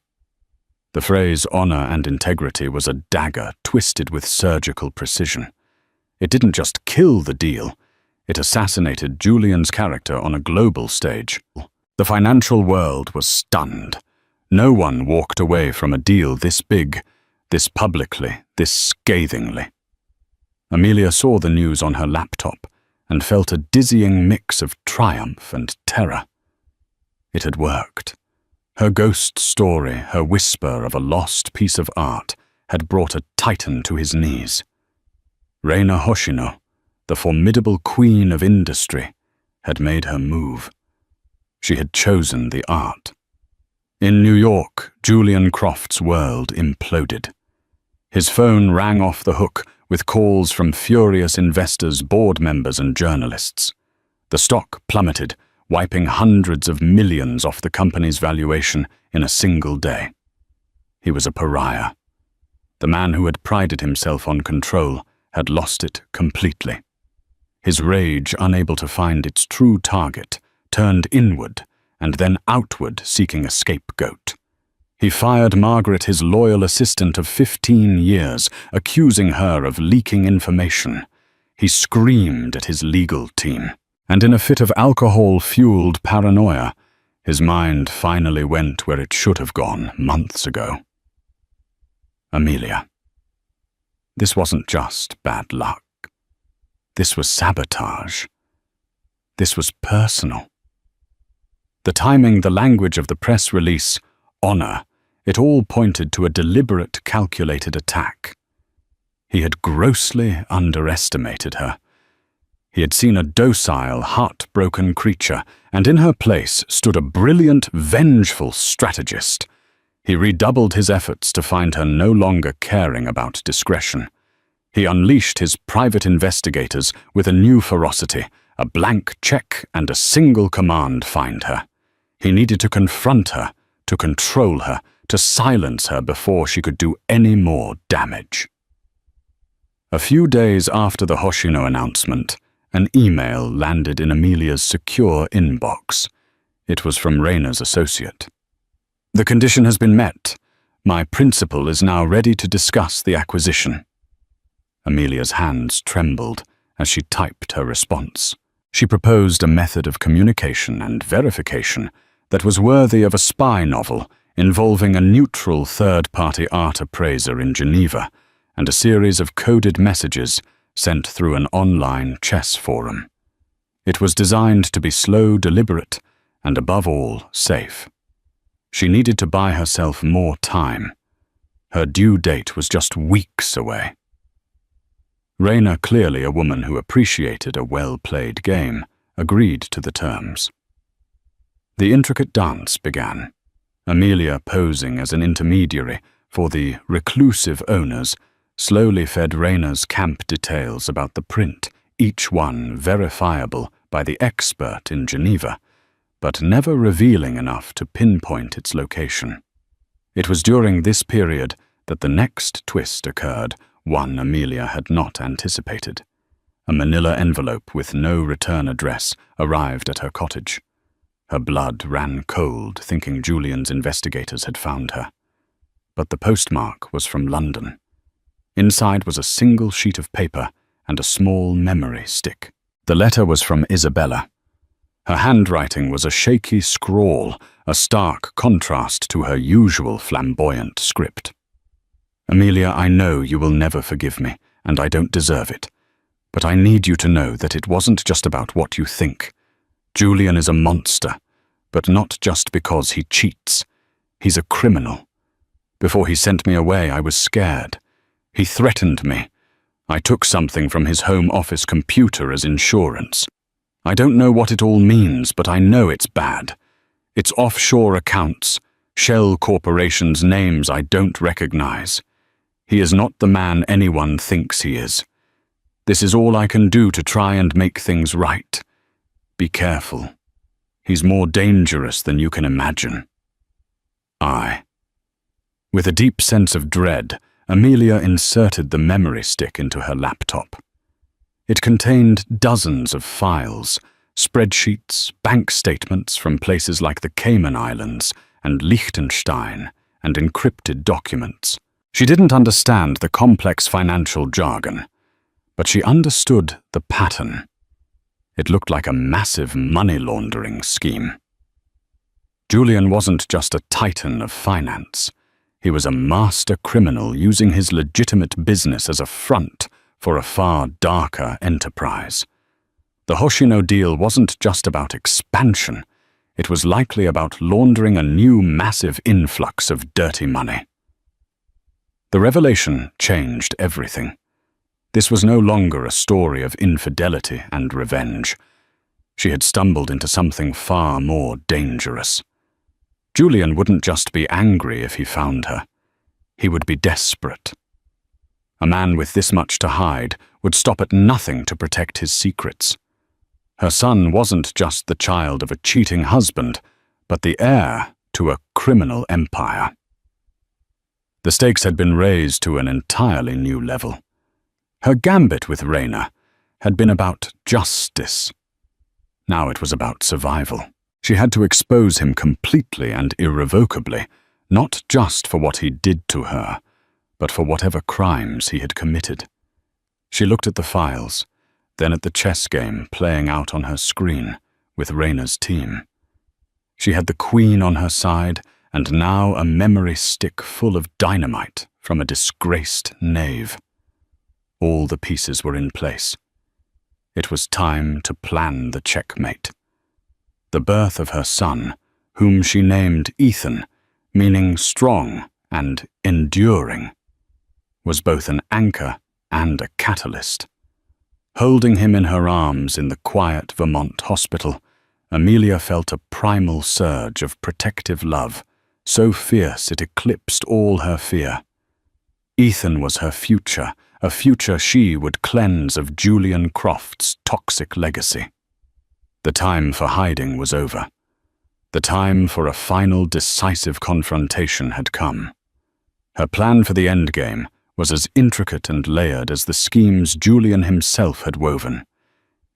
The phrase honor and integrity was a dagger twisted with surgical precision. It didn't just kill the deal, it assassinated Julian's character on a global stage. The financial world was stunned. No one walked away from a deal this big, this publicly, this scathingly. Amelia saw the news on her laptop and felt a dizzying mix of triumph and terror. It had worked. Her ghost story, her whisper of a lost piece of art, had brought a titan to his knees. Reina Hoshino, the formidable queen of industry, had made her move. She had chosen the art. In New York, Julian Croft's world imploded. His phone rang off the hook with calls from furious investors, board members, and journalists. The stock plummeted, wiping hundreds of millions off the company's valuation in a single day. He was a pariah. The man who had prided himself on control had lost it completely. His rage, unable to find its true target, turned inward and then outward, seeking a scapegoat. He fired Margaret, his loyal assistant of 15 years, accusing her of leaking information. He screamed at his legal team, and in a fit of alcohol-fueled paranoia, his mind finally went where it should have gone months ago. Amelia. This wasn't just bad luck. This was sabotage. This was personal. The timing, the language of the press release, honor, it all pointed to a deliberate, calculated attack. He had grossly underestimated her. He had seen a docile, heartbroken creature, and in her place stood a brilliant, vengeful strategist. He redoubled his efforts to find her no longer caring about discretion. He unleashed his private investigators with a new ferocity, a blank check and a single command: find her. He needed to confront her, to control her, to silence her before she could do any more damage. A few days after the Hoshino announcement, an email landed in Amelia's secure inbox. It was from Reina's associate. The condition has been met. My principal is now ready to discuss the acquisition. Amelia's hands trembled as she typed her response. She proposed a method of communication and verification that was worthy of a spy novel involving a neutral third-party art appraiser in Geneva and a series of coded messages sent through an online chess forum. It was designed to be slow, deliberate, and above all, safe. She needed to buy herself more time. Her due date was just weeks away. Raina, clearly a woman who appreciated a well-played game, agreed to the terms. The intricate dance began, Amelia posing as an intermediary for the reclusive owners, slowly fed Raina's camp details about the print, each one verifiable by the expert in Geneva, but never revealing enough to pinpoint its location. It was during this period that the next twist occurred, one Amelia had not anticipated. A manila envelope with no return address arrived at her cottage. Her blood ran cold, thinking Julian's investigators had found her. But the postmark was from London. Inside was a single sheet of paper and a small memory stick. The letter was from Isabella. Her handwriting was a shaky scrawl, a stark contrast to her usual flamboyant script. "Amelia, I know you will never forgive me, and I don't deserve it. But I need you to know that it wasn't just about what you think. Julian is a monster, but not just because he cheats. He's a criminal. Before he sent me away, I was scared. He threatened me. I took something from his home office computer as insurance. I don't know what it all means, but I know it's bad. It's offshore accounts, shell corporations' names I don't recognize. He is not the man anyone thinks he is. This is all I can do to try and make things right. Be careful. He's more dangerous than you can imagine." With a deep sense of dread, Amelia inserted the memory stick into her laptop. It contained dozens of files, spreadsheets, bank statements from places like the Cayman Islands and Liechtenstein, and encrypted documents. She didn't understand the complex financial jargon, but she understood the pattern. It looked like a massive money laundering scheme. Julian wasn't just a titan of finance. He was a master criminal using his legitimate business as a front for a far darker enterprise. The Hoshino deal wasn't just about expansion. It was likely about laundering a new massive influx of dirty money. The revelation changed everything. This was no longer a story of infidelity and revenge. She had stumbled into something far more dangerous. Julian wouldn't just be angry if he found her. He would be desperate. A man with this much to hide would stop at nothing to protect his secrets. Her son wasn't just the child of a cheating husband, but the heir to a criminal empire. The stakes had been raised to an entirely new level. Her gambit with Raina had been about justice. Now it was about survival. She had to expose him completely and irrevocably, not just for what he did to her, but for whatever crimes he had committed. She looked at the files, then at the chess game playing out on her screen with Raina's team. She had the queen on her side, and now a memory stick full of dynamite from a disgraced knave. All the pieces were in place. It was time to plan the checkmate. The birth of her son, whom she named Ethan, meaning strong and enduring, was both an anchor and a catalyst. Holding him in her arms in the quiet Vermont hospital, Amelia felt a primal surge of protective love, so fierce it eclipsed all her fear. Ethan was her future, a future she would cleanse of Julian Croft's toxic legacy. The time for hiding was over. The time for a final decisive confrontation had come. Her plan for the endgame was as intricate and layered as the schemes Julian himself had woven.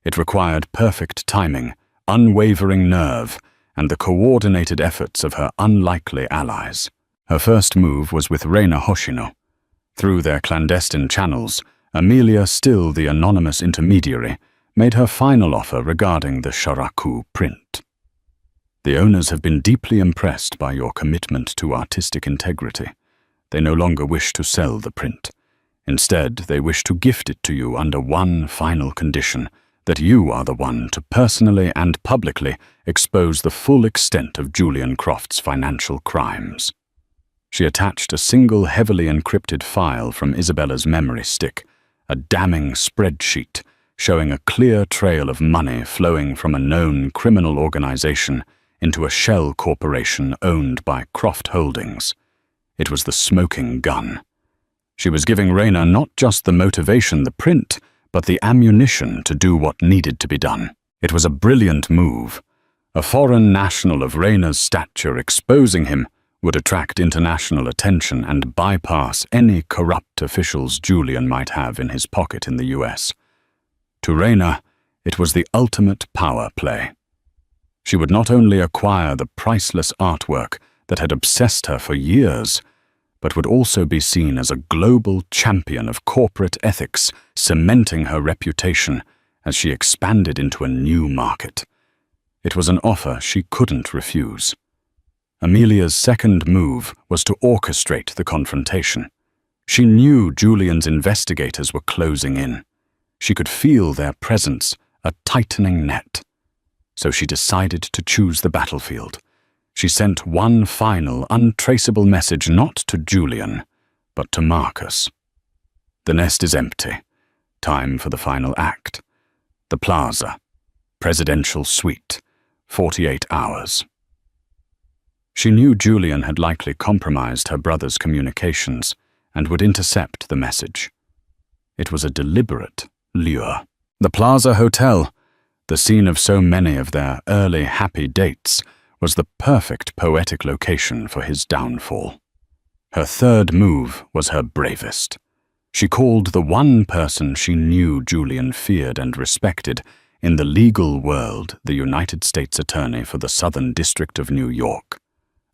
It required perfect timing, unwavering nerve, and the coordinated efforts of her unlikely allies. Her first move was with Raina Hoshino. Through their clandestine channels, Amelia, still the anonymous intermediary, made her final offer regarding the Sharaku print. "The owners have been deeply impressed by your commitment to artistic integrity. They no longer wish to sell the print. Instead, they wish to gift it to you under one final condition, that you are the one to personally and publicly expose the full extent of Julian Croft's financial crimes. She attached a single heavily encrypted file from Isabella's memory stick, a damning spreadsheet showing a clear trail of money flowing from a known criminal organization into a shell corporation owned by Croft Holdings. It was the smoking gun. She was giving Rayner not just the motivation to print, but the ammunition to do what needed to be done. It was a brilliant move. A foreign national of Rayner's stature exposing him would attract international attention and bypass any corrupt officials Julian might have in his pocket in the US. To Rayner, it was the ultimate power play. She would not only acquire the priceless artwork that had obsessed her for years, but would also be seen as a global champion of corporate ethics, cementing her reputation as she expanded into a new market. It was an offer she couldn't refuse. Amelia's second move was to orchestrate the confrontation. She knew Julian's investigators were closing in. She could feel their presence, a tightening net. So she decided to choose the battlefield. She sent one final, untraceable message not to Julian, but to Marcus. The nest is empty. Time for the final act. The plaza. Presidential suite. 48 hours. She knew Julian had likely compromised her brother's communications and would intercept the message. It was a deliberate lure. The Plaza Hotel, the scene of so many of their early happy dates, was the perfect poetic location for his downfall. Her third move was her bravest. She called the one person she knew Julian feared and respected in the legal world, the United States Attorney for the Southern District of New York,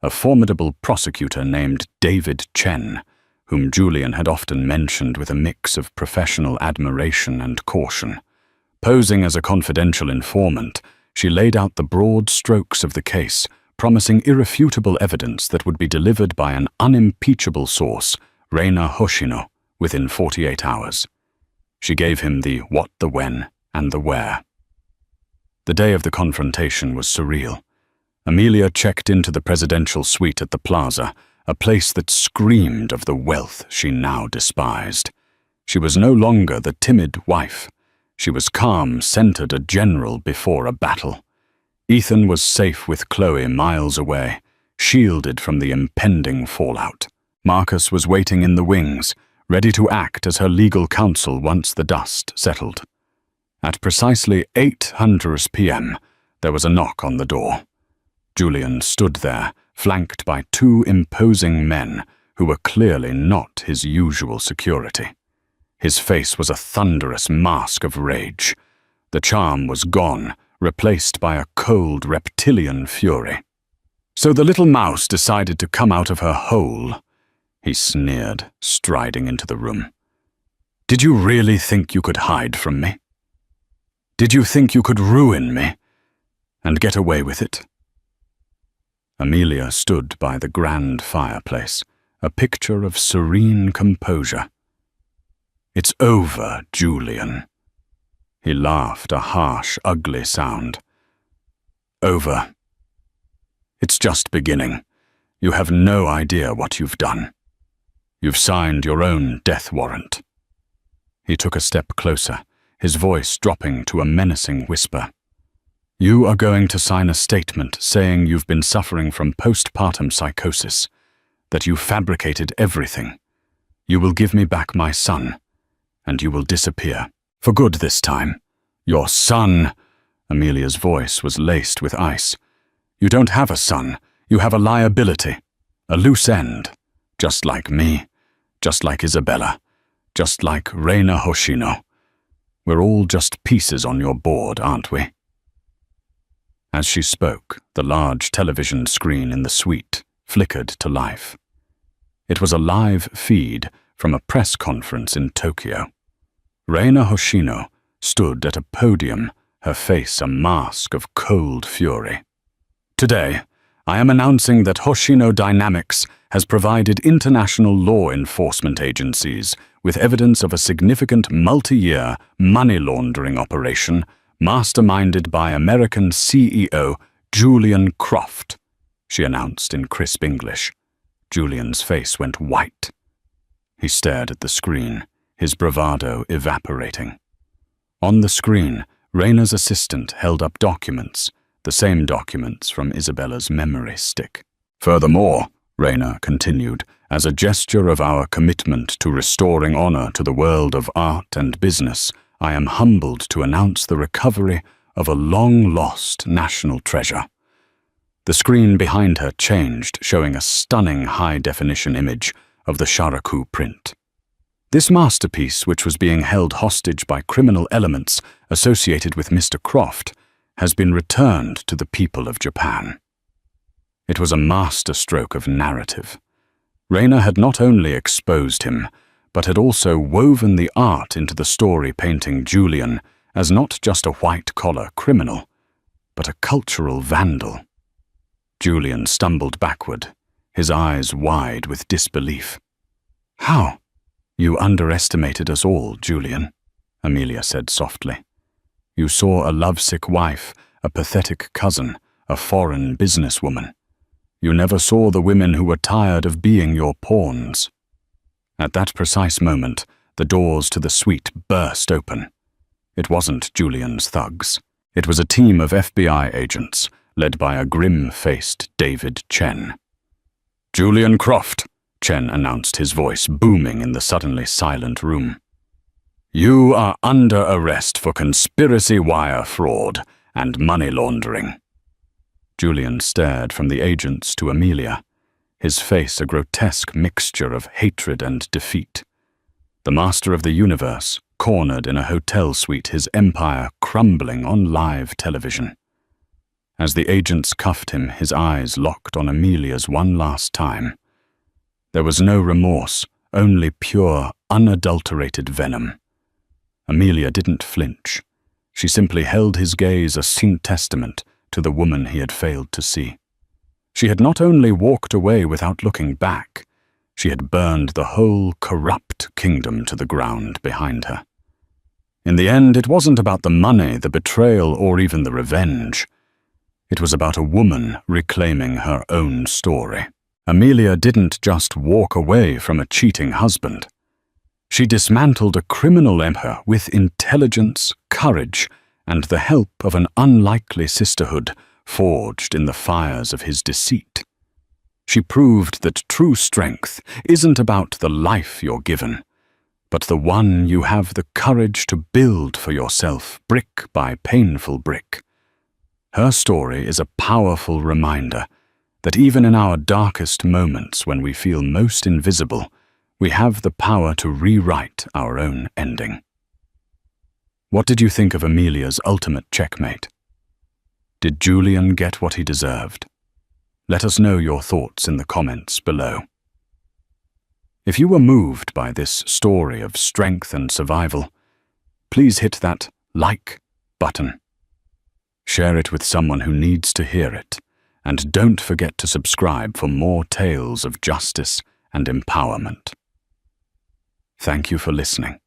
a formidable prosecutor named David Chen, whom Julian had often mentioned with a mix of professional admiration and caution. Posing as a confidential informant, she laid out the broad strokes of the case, promising irrefutable evidence that would be delivered by an unimpeachable source, Rayner Hoshino, within 48 hours. She gave him the what, the when, and the where. The day of the confrontation was surreal. Amelia checked into the presidential suite at the plaza, a place that screamed of the wealth she now despised. She was no longer the timid wife. She was calm, centered, a general before a battle. Ethan was safe with Chloe miles away, shielded from the impending fallout. Marcus was waiting in the wings, ready to act as her legal counsel once the dust settled. At precisely 8:00 p.m., there was a knock on the door. Julian stood there, flanked by two imposing men who were clearly not his usual security. His face was a thunderous mask of rage. The charm was gone, replaced by a cold reptilian fury. "So the little mouse decided to come out of her hole," he sneered, striding into the room. "Did you really think you could hide from me? Did you think you could ruin me and get away with it?" Amelia stood by the grand fireplace, a picture of serene composure. "It's over, Julian." He laughed, a harsh, ugly sound. "Over. It's just beginning. You have no idea what you've done. You've signed your own death warrant." He took a step closer, his voice dropping to a menacing whisper. "You are going to sign a statement saying you've been suffering from postpartum psychosis, that you fabricated everything. You will give me back my son, and you will disappear. For good this time. Your son," Amelia's voice was laced with ice. "You don't have a son. You have a liability, a loose end, just like me, just like Isabella, just like Rayner Hoshino. We're all just pieces on your board, aren't we?" As she spoke, the large television screen in the suite flickered to life. It was a live feed from a press conference in Tokyo. Rayner Hoshino stood at a podium, her face a mask of cold fury. "Today, I am announcing that Hoshino Dynamics has provided international law enforcement agencies with evidence of a significant multi-year money laundering operation masterminded by American CEO Julian Croft, she announced in crisp English. Julian's face went white. He stared at the screen, his bravado evaporating. On the screen, Rayna's assistant held up documents, the same documents from Isabella's memory stick. Furthermore, Rayna continued, as a gesture of our commitment to restoring honor to the world of art and business, I am humbled to announce the recovery of a long-lost national treasure. The screen behind her changed, showing a stunning high-definition image of the Sharaku print. This masterpiece, which was being held hostage by criminal elements associated with Mr. Croft, has been returned to the people of Japan. It was a masterstroke of narrative. Rayna had not only exposed him, but had also woven the art into the story, painting Julian as not just a white-collar criminal, but a cultural vandal. Julian stumbled backward, his eyes wide with disbelief. "How? You underestimated us all, Julian," Amelia said softly. "You saw a lovesick wife, a pathetic cousin, a foreign businesswoman. You never saw the women who were tired of being your pawns." At that precise moment, the doors to the suite burst open. It wasn't Julian's thugs. It was a team of FBI agents, led by a grim-faced David Chen. "Julian Croft," Chen announced, his voice booming in the suddenly silent room. "You are under arrest for conspiracy wire fraud and money laundering." Julian stared from the agents to Amelia, his face a grotesque mixture of hatred and defeat. The master of the universe, cornered in a hotel suite, his empire crumbling on live television. As the agents cuffed him, his eyes locked on Amelia's one last time. There was no remorse, only pure, unadulterated venom. Amelia didn't flinch. She simply held his gaze a Saint Testament to the woman he had failed to see. She had not only walked away without looking back, she had burned the whole corrupt kingdom to the ground behind her. In the end, it wasn't about the money, the betrayal, or even the revenge. It was about a woman reclaiming her own story. Amelia didn't just walk away from a cheating husband. She dismantled a criminal empire with intelligence, courage, and the help of an unlikely sisterhood forged in the fires of his deceit. She proved that true strength isn't about the life you're given, but the one you have the courage to build for yourself, brick by painful brick. Her story is a powerful reminder that even in our darkest moments, when we feel most invisible, we have the power to rewrite our own ending. What did you think of Amelia's ultimate checkmate? Did Julian get what he deserved? Let us know your thoughts in the comments below. If you were moved by this story of strength and survival, please hit that like button. Share it with someone who needs to hear it, and don't forget to subscribe for more tales of justice and empowerment. Thank you for listening.